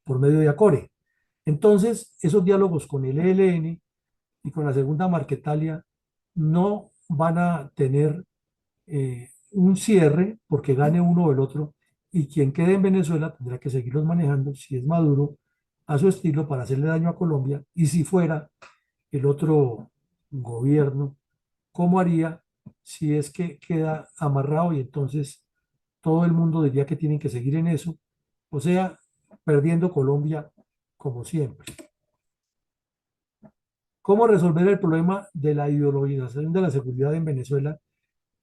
por medio de ACORE. Entonces, esos diálogos con el ELN y con la segunda Marquetalia no van a tener un cierre porque gane uno o el otro, y quien quede en Venezuela tendrá que seguirlos manejando, si es Maduro, a su estilo para hacerle daño a Colombia, y si fuera el otro gobierno, ¿cómo haría si es que queda amarrado y entonces todo el mundo diría que tienen que seguir en eso? O sea, perdiendo Colombia como siempre. ¿Cómo resolver el problema de la ideologización de la seguridad en Venezuela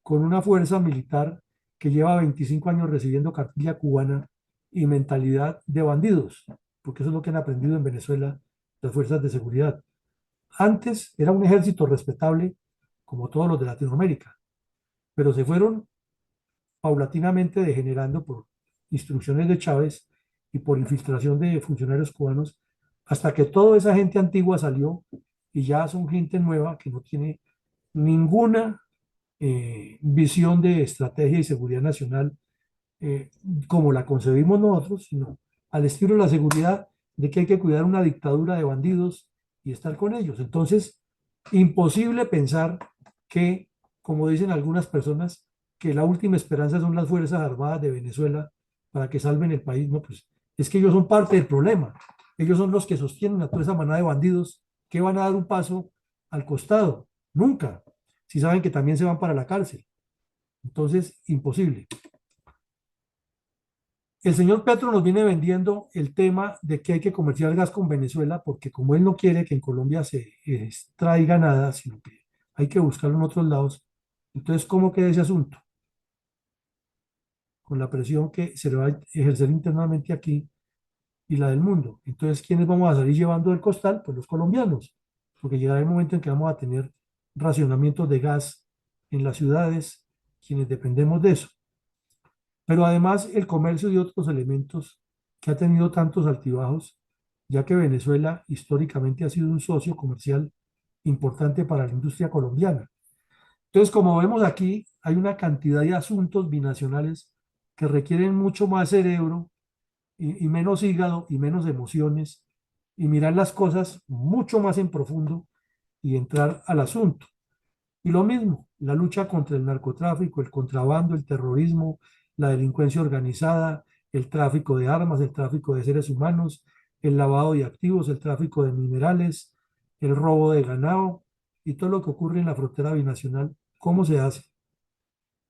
con una fuerza militar que lleva 25 años recibiendo cartilla cubana y mentalidad de bandidos? Porque eso es lo que han aprendido en Venezuela las fuerzas de seguridad. Antes era un ejército respetable como todos los de Latinoamérica, pero se fueron paulatinamente degenerando por instrucciones de Chávez y por infiltración de funcionarios cubanos, hasta que toda esa gente antigua salió y ya son gente nueva que no tiene ninguna visión de estrategia y seguridad nacional eh, como la concebimos nosotros, sino al estilo de la seguridad de que hay que cuidar una dictadura de bandidos y estar con ellos. Entonces, imposible pensar que, como dicen algunas personas, que la última esperanza son las Fuerzas Armadas de Venezuela para que salven el país. No, pues es que ellos son parte del problema. Ellos son los que sostienen a toda esa manada de bandidos que van a dar un paso al costado. Nunca. Si saben que también se van para la cárcel. Entonces, imposible. El señor Petro nos viene vendiendo el tema de que hay que comerciar el gas con Venezuela porque como él no quiere que en Colombia se extraiga nada, sino que hay que buscarlo en otros lados, entonces, ¿cómo queda ese asunto? Con la presión que se le va a ejercer internamente aquí y la del mundo. Entonces, ¿quiénes vamos a salir llevando del costal? Pues los colombianos, porque llegará el momento en que vamos a tener racionamientos de gas en las ciudades, quienes dependemos de eso. Pero además el comercio y otros elementos que ha tenido tantos altibajos, ya que Venezuela históricamente ha sido un socio comercial importante para la industria colombiana. Entonces, como vemos aquí, hay una cantidad de asuntos binacionales que requieren mucho más cerebro y menos hígado y menos emociones y mirar las cosas mucho más en profundo y entrar al asunto. Y lo mismo, la lucha contra el narcotráfico, el contrabando, el terrorismo, la delincuencia organizada, el tráfico de armas, el tráfico de seres humanos, el lavado de activos, el tráfico de minerales, el robo de ganado y todo lo que ocurre en la frontera binacional. ¿Cómo se hace?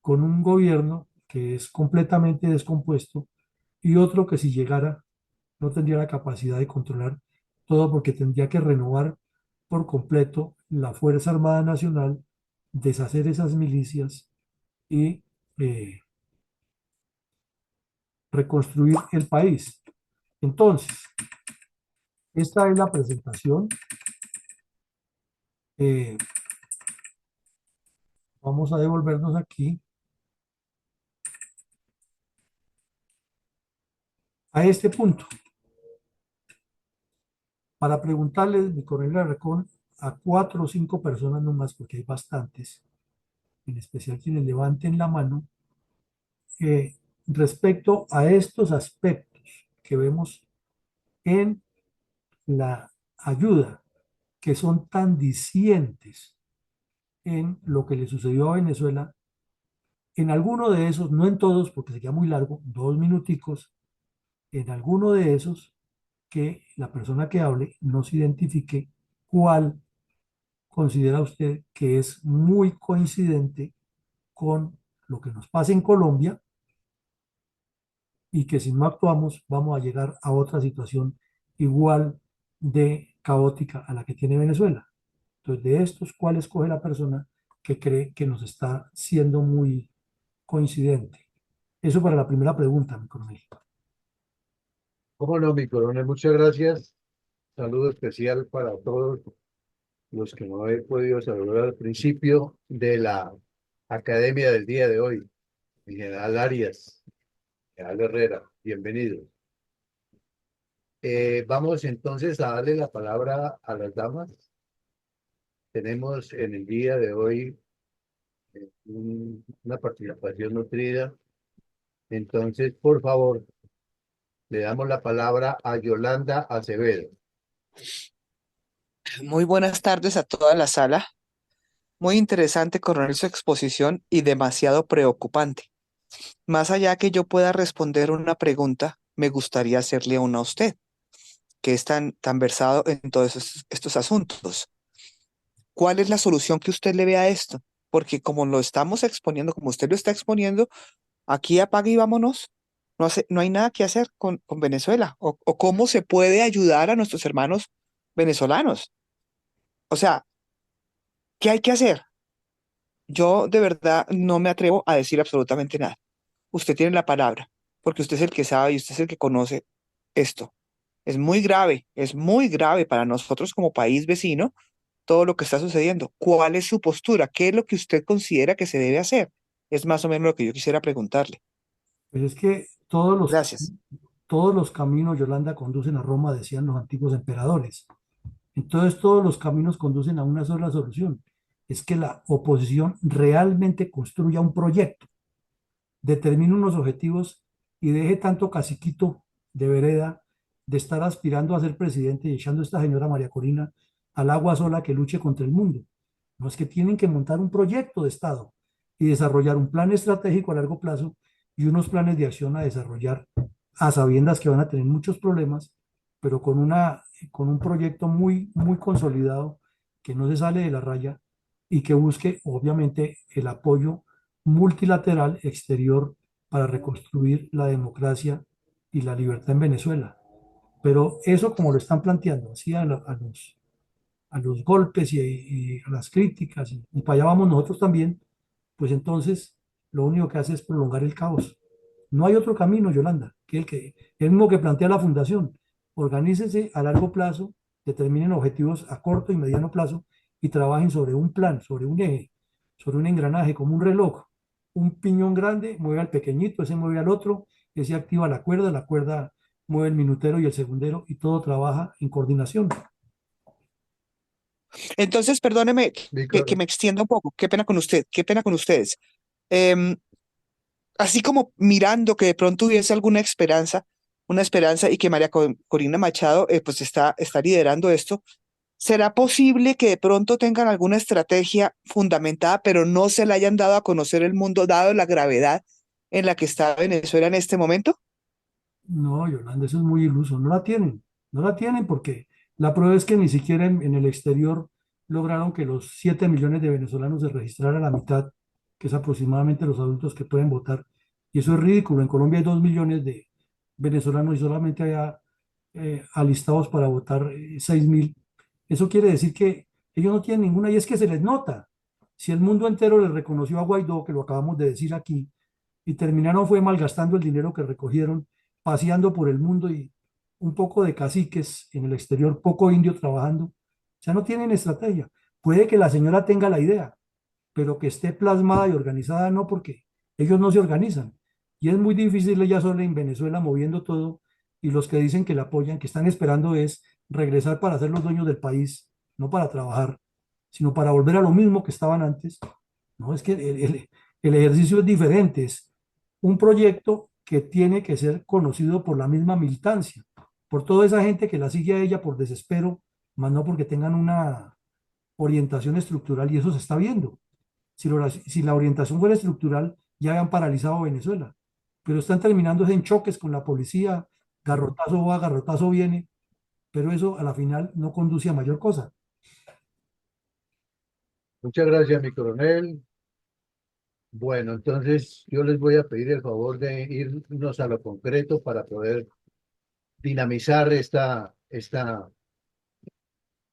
Con un gobierno que es completamente descompuesto y otro que si llegara no tendría la capacidad de controlar todo porque tendría que renovar por completo la Fuerza Armada Nacional, deshacer esas milicias y eh, reconstruir el país. Entonces, esta es la presentación. Eh, Vamos a devolvernos aquí a este punto para preguntarles, mi coronel Larracón, a cuatro o cinco personas nomás, porque hay bastantes, en especial quienes levanten la mano, eh, respecto a estos aspectos que vemos en la ayuda, que son tan discientes en lo que le sucedió a Venezuela, en alguno de esos, no en todos, porque sería muy largo, 2 minuticos, en alguno de esos, que la persona que hable nos identifique cuál considera usted que es muy coincidente con lo que nos pasa en Colombia y que si no actuamos vamos a llegar a otra situación igual de caótica a la que tiene Venezuela. Entonces, de estos, ¿cuál escoge la persona que cree que nos está siendo muy coincidente? Eso para la primera pregunta, mi coronel. ¿Cómo no, mi coronel? Muchas gracias. Saludo especial para todos los que no he podido saludar al principio de la academia del día de hoy. Mi general Arias, general Herrera, bienvenidos. Vamos entonces a darle la palabra a las damas. Tenemos en el día de hoy una participación nutrida. Entonces, por favor, le damos la palabra a Yolanda Acevedo. Muy buenas tardes a toda la sala. Muy interesante, coronel, su exposición y demasiado preocupante. Más allá que yo pueda responder una pregunta, me gustaría hacerle una a usted, que es tan versado en todos estos asuntos. ¿Cuál es la solución que usted le ve a esto? Porque como lo estamos exponiendo, como usted lo está exponiendo, aquí apague y vámonos. No hay nada que hacer con Venezuela. O cómo se puede ayudar a nuestros hermanos venezolanos. O sea, ¿qué hay que hacer? Yo de verdad no me atrevo a decir absolutamente nada. Usted tiene la palabra, porque usted es el que sabe y usted es el que conoce esto. Es muy grave para nosotros como país vecino todo lo que está sucediendo. ¿Cuál es su postura? ¿Qué es lo que usted considera que se debe hacer? Es más o menos lo que yo quisiera preguntarle. Pues es que Gracias. todos los caminos, Yolanda, conducen a Roma, decían los antiguos emperadores. Entonces todos los caminos conducen a una sola solución. Es que la oposición realmente construya un proyecto, determine unos objetivos y deje tanto caciquito de vereda de estar aspirando a ser presidente y echando a esta señora María Corina al agua sola que luche contra el mundo. No es que tienen que montar un proyecto de Estado y desarrollar un plan estratégico a largo plazo y unos planes de acción a desarrollar a sabiendas que van a tener muchos problemas, pero con un proyecto muy consolidado que no se sale de la raya y que busque, obviamente, el apoyo multilateral exterior para reconstruir la democracia y la libertad en Venezuela. Pero eso, como lo están planteando, así a los golpes y a las críticas, y para allá vamos nosotros también, pues entonces lo único que hace es prolongar el caos. No hay otro camino, Yolanda, el mismo que plantea la Fundación. Organícense a largo plazo, determinen objetivos a corto y mediano plazo y trabajen sobre un plan, sobre un eje, sobre un engranaje, como un reloj. Un piñón grande mueve al pequeñito, ese mueve al otro, ese activa la cuerda mueve el minutero y el segundero y todo trabaja en coordinación. Entonces, perdóneme que Víctor, me extienda un poco. Qué pena con usted, qué pena con ustedes. Em, Así como mirando que de pronto hubiese alguna esperanza, una esperanza y que Corina Machado pues está liderando esto, ¿será posible que de pronto tengan alguna estrategia fundamentada, pero no se la hayan dado a conocer el mundo, dado la gravedad en la que está Venezuela en este momento? No, Yolanda, eso es muy iluso. No la tienen porque la prueba es que ni siquiera en el exterior lograron que los 7 millones de venezolanos se registraran la mitad, que es aproximadamente los adultos que pueden votar. Y eso es ridículo. En Colombia hay 2 millones de venezolanos y solamente hay alistados para votar 6.000. Eso quiere decir que ellos no tienen ninguna, y es que se les nota. Si el mundo entero le reconoció a Guaidó, que lo acabamos de decir aquí, y terminaron fue malgastando el dinero que recogieron, paseando por el mundo y un poco de caciques en el exterior, poco indio trabajando, ya no tienen estrategia. Puede que la señora tenga la idea, pero que esté plasmada y organizada no, porque ellos no se organizan. Y es muy difícil ella sola en Venezuela moviendo todo, y los que dicen que la apoyan, que están esperando es regresar para ser los dueños del país, no para trabajar, sino para volver a lo mismo que estaban antes. No, es que el ejercicio es diferente, es un proyecto que tiene que ser conocido por la misma militancia, por toda esa gente que la sigue a ella por desespero, más no porque tengan una orientación estructural, y eso se está viendo. Si la orientación fuera estructural, ya habían paralizado Venezuela, pero están terminando en choques con la policía, garrotazo va, garrotazo viene, pero eso a la final no conduce a mayor cosa. muchas gracias, mi coronel. Bueno, entonces yo les voy a pedir el favor de irnos a lo concreto para poder dinamizar esta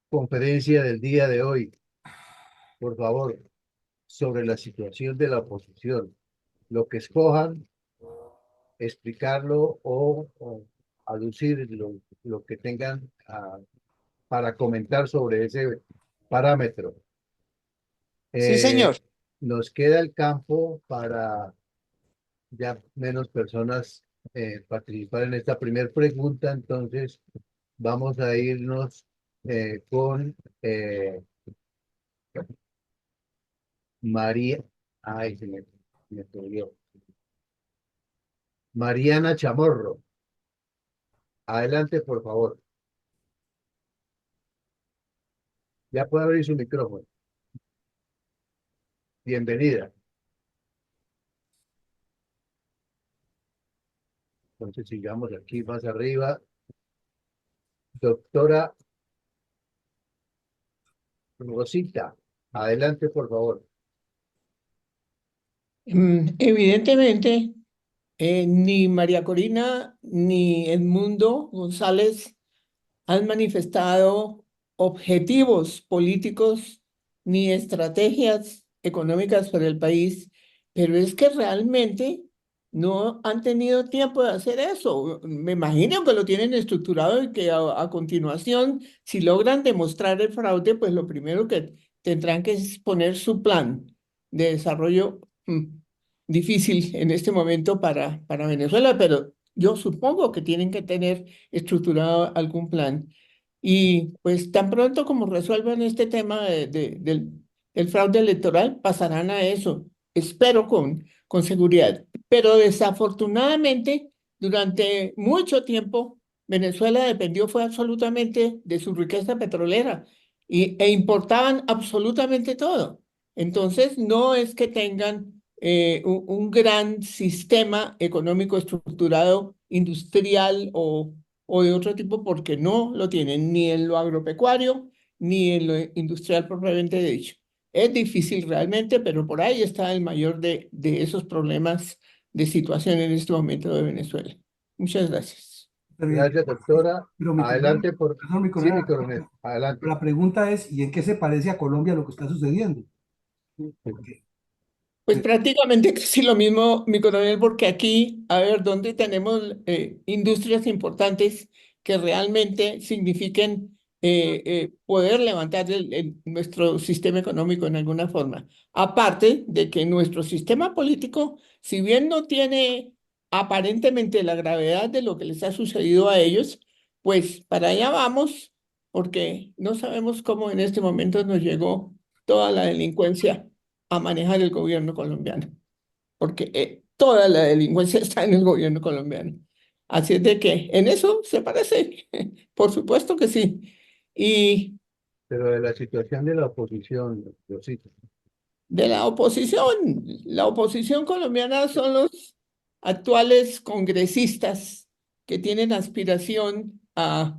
conferencia del día de hoy. Por favor, sobre la situación de la oposición. Lo que escojan, explicarlo o aducir lo que tengan para comentar sobre ese parámetro. Sí, Eh, señor. Nos queda el campo para ya menos personas participar en esta primera pregunta, entonces vamos a irnos con María, ay, me perdió. Mariana Chamorro. Adelante, por favor. Ya puede abrir su micrófono. bienvenida. Entonces sigamos aquí más arriba. Doctora Rosita, adelante, por favor. Evidentemente, ni María Corina ni Edmundo González han manifestado objetivos políticos ni estrategias económicas para el país, pero es que realmente no han tenido tiempo de hacer eso. Me imagino que lo tienen estructurado y que a continuación, si logran demostrar el fraude, pues lo primero que tendrán que es poner su plan de desarrollo difícil en este momento para Venezuela, pero yo supongo que tienen que tener estructurado algún plan. Y pues tan pronto como resuelvan este tema del fraude electoral, pasarán a eso. Espero con seguridad. Pero desafortunadamente, durante mucho tiempo, Venezuela dependió fue absolutamente de su riqueza petrolera e importaban absolutamente todo. Entonces, no es que tengan un gran sistema económico estructurado, industrial o de otro tipo, porque no lo tienen ni en lo agropecuario ni en lo industrial propiamente dicho. Es difícil realmente, pero por ahí está el mayor de esos problemas de situación en este momento de Venezuela. Muchas gracias. Pero, Gracias, doctora. pero mi coronel, Adelante, por... perdón, mi Sí, coronel, mi coronel, adelante. la pregunta es, ¿y en qué se parece a Colombia lo que está sucediendo? Porque, Pues eh, prácticamente casi lo mismo, mi coronel, porque aquí, a ver, ¿dónde tenemos industrias importantes que realmente signifiquen poder levantar nuestro sistema económico en alguna forma? Aparte de que nuestro sistema político, si bien no tiene aparentemente la gravedad de lo que les ha sucedido a ellos, pues para allá vamos, porque no sabemos cómo en este momento nos llegó toda la delincuencia a manejar el gobierno colombiano, porque toda la delincuencia está en el gobierno colombiano. Así es de que en eso se parece, por supuesto que sí. Y Pero de la situación de la oposición, Rosita. de la oposición colombiana son los actuales congresistas que tienen aspiración a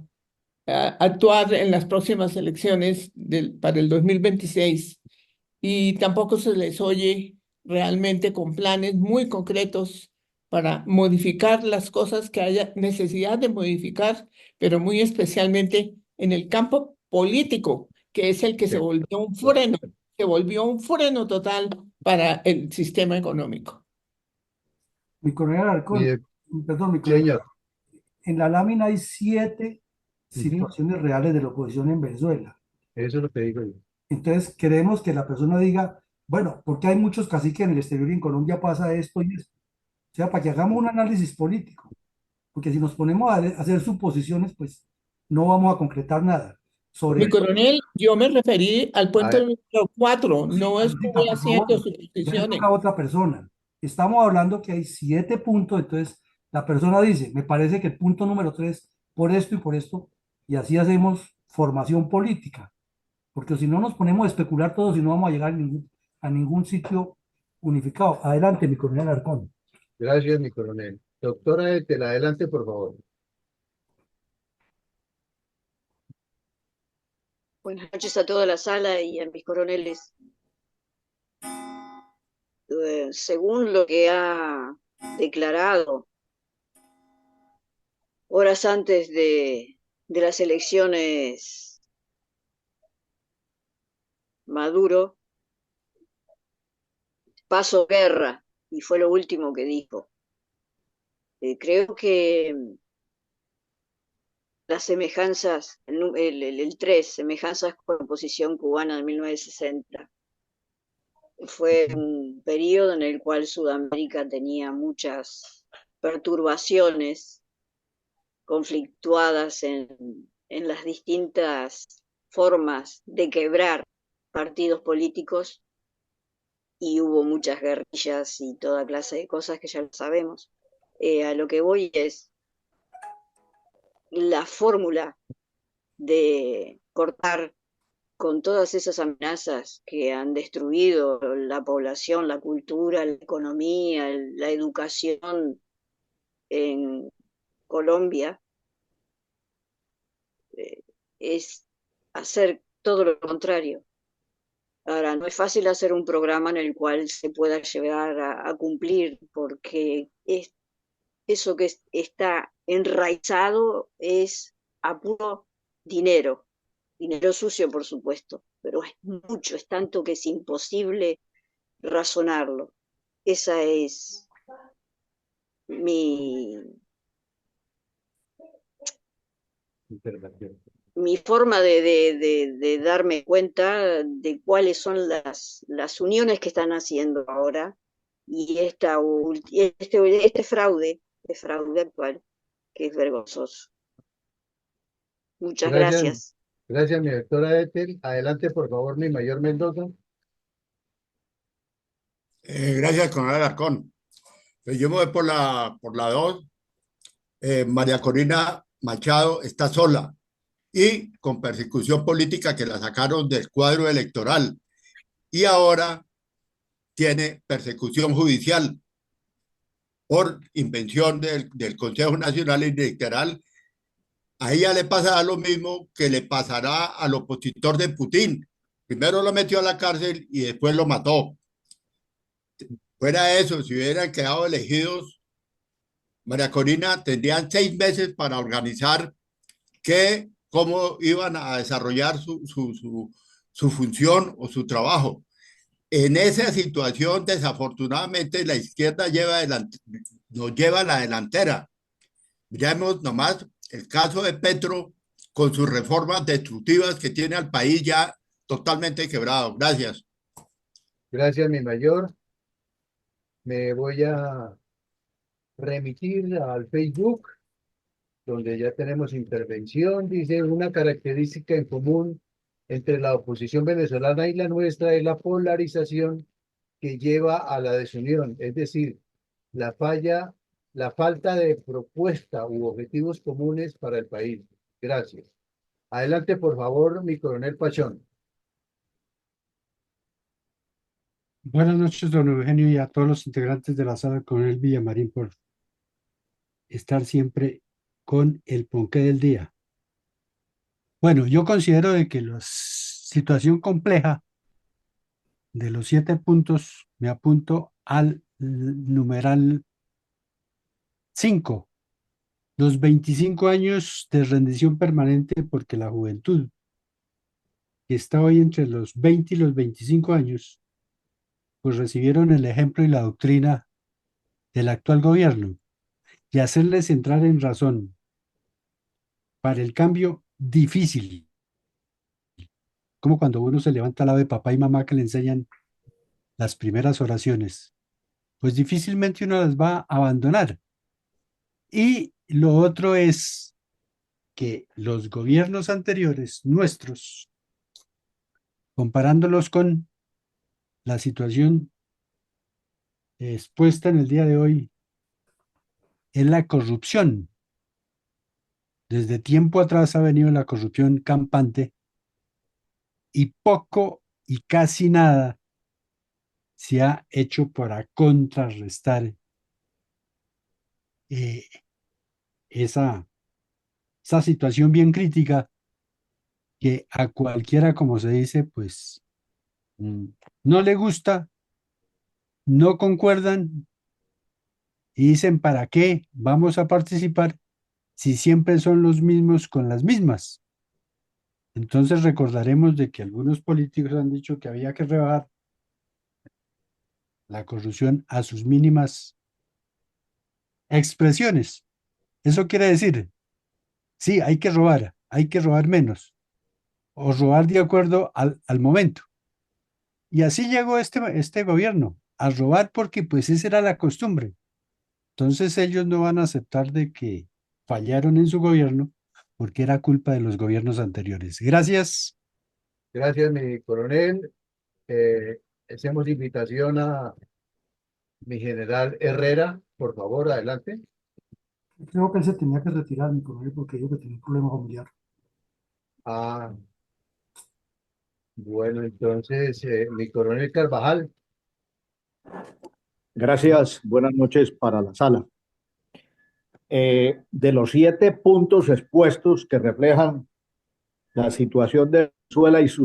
actuar en las próximas elecciones para el 2026 y tampoco se les oye realmente con planes muy concretos para modificar las cosas que haya necesidad de modificar, pero muy especialmente en el campo político, que es el que Sí. se volvió un freno total para el sistema económico. mi coronel Alarcón, Mire, perdón, mi coronel, señor. en la lámina hay 7 Ujú. situaciones reales de la oposición en Venezuela. Eso es lo que digo yo. Entonces, queremos que la persona diga, bueno, porque hay muchos caciques en el exterior y en Colombia pasa esto y esto. O sea, para que hagamos un análisis político, porque si nos ponemos a hacer suposiciones, pues no vamos a concretar nada. Mi Sobre, coronel, yo me referí al punto A- número 4, no Karencita, estuve por haciendo favor, ya le suposiciones. toca a otra persona. Estamos hablando que hay 7 puntos, entonces la persona dice, me parece que el punto número 3, por esto y por esto, y así hacemos formación política, porque si no nos ponemos a especular todos y no vamos a llegar a ningún sitio unificado. Adelante, mi coronel Arcón. Gracias, mi coronel. Doctora Etel, adelante, por favor. Buenas noches a toda la sala y a mis coroneles. Según lo que ha declarado horas antes de las elecciones Maduro, paso guerra, y fue lo último que dijo. Creo que las semejanzas, el 3, semejanzas con la oposición cubana de 1960, fue un periodo en el cual Sudamérica tenía muchas perturbaciones conflictuadas en las distintas formas de quebrar partidos políticos y hubo muchas guerrillas y toda clase de cosas que ya lo sabemos. A lo que voy es la fórmula de cortar con todas esas amenazas que han destruido la población, la cultura, la economía, la educación en Colombia, es hacer todo lo contrario. Ahora, no es fácil hacer un programa en el cual se pueda llevar a cumplir, porque eso que está enraizado es a puro dinero, dinero sucio, por supuesto, pero es mucho, es tanto que es imposible razonarlo. Esa es mi, Intervención. mi forma de darme cuenta de cuáles son las uniones que están haciendo ahora y este fraude actual, que es vergonzoso. Muchas Gracias, gracias. gracias, mi doctora Ethel. Adelante, por favor, mi mayor Mendoza. Gracias, coronel Alarcón. Yo me voy por la 2. María Corina Machado está sola y con persecución política que la sacaron del cuadro electoral y ahora tiene persecución judicial por invención del Consejo Nacional Electoral. A ella le pasará lo mismo que le pasará al opositor de Putin. Primero lo metió a la cárcel y después lo mató. Fuera eso, si hubieran quedado elegidos, María Corina tendrían 6 meses para organizar cómo iban a desarrollar su función o su trabajo. En esa situación, desafortunadamente, la izquierda nos lleva a la delantera. Miremos nomás el caso de Petro con sus reformas destructivas que tiene al país ya totalmente quebrado. Gracias. Gracias, mi mayor. Me voy a remitir al Facebook, donde ya tenemos intervención. Dice, una característica en común entre la oposición venezolana y la nuestra es la polarización que lleva a la desunión, es decir, la falla, la falta de propuesta u objetivos comunes para el país. Gracias. Adelante, por favor, mi coronel Pachón. Buenas noches, don Eugenio, y a todos los integrantes de la sala, coronel Villamarín, por estar siempre con el ponqué del día. Bueno, yo considero de que la situación compleja de los 7 puntos, me apunto al numeral 5, los 25 años de rendición permanente, porque la juventud que está hoy entre los 20 y los 25 años, pues recibieron el ejemplo y la doctrina del actual gobierno y hacerles entrar en razón para el cambio difícil, como cuando uno se levanta al lado de papá y mamá que le enseñan las primeras oraciones, pues difícilmente uno las va a abandonar. Y lo otro es que los gobiernos anteriores, nuestros, comparándolos con la situación expuesta en el día de hoy, es la corrupción. Desde tiempo atrás ha venido la corrupción campante y poco y casi nada se ha hecho para contrarrestar eh, esa, esa situación bien crítica que a cualquiera, como se dice, pues no le gusta, no concuerdan y dicen, ¿para qué vamos a participar si siempre son los mismos con las mismas? Entonces recordaremos de que algunos políticos han dicho que había que rebajar la corrupción a sus mínimas expresiones. Eso quiere decir, sí, hay que robar menos o robar de acuerdo al momento. Y así llegó este gobierno, a robar porque pues esa era la costumbre. Entonces ellos no van a aceptar de que fallaron en su gobierno porque era culpa de los gobiernos anteriores. Gracias. Gracias, mi coronel. Hacemos invitación a mi general Herrera. Por favor, adelante. Creo que él se tenía que retirar, mi coronel, porque dijo que tenía un problema familiar. Ah, Bueno, entonces, mi coronel Carvajal, Gracias, buenas noches para la sala. De los 7 puntos expuestos que reflejan la situación de Venezuela y sus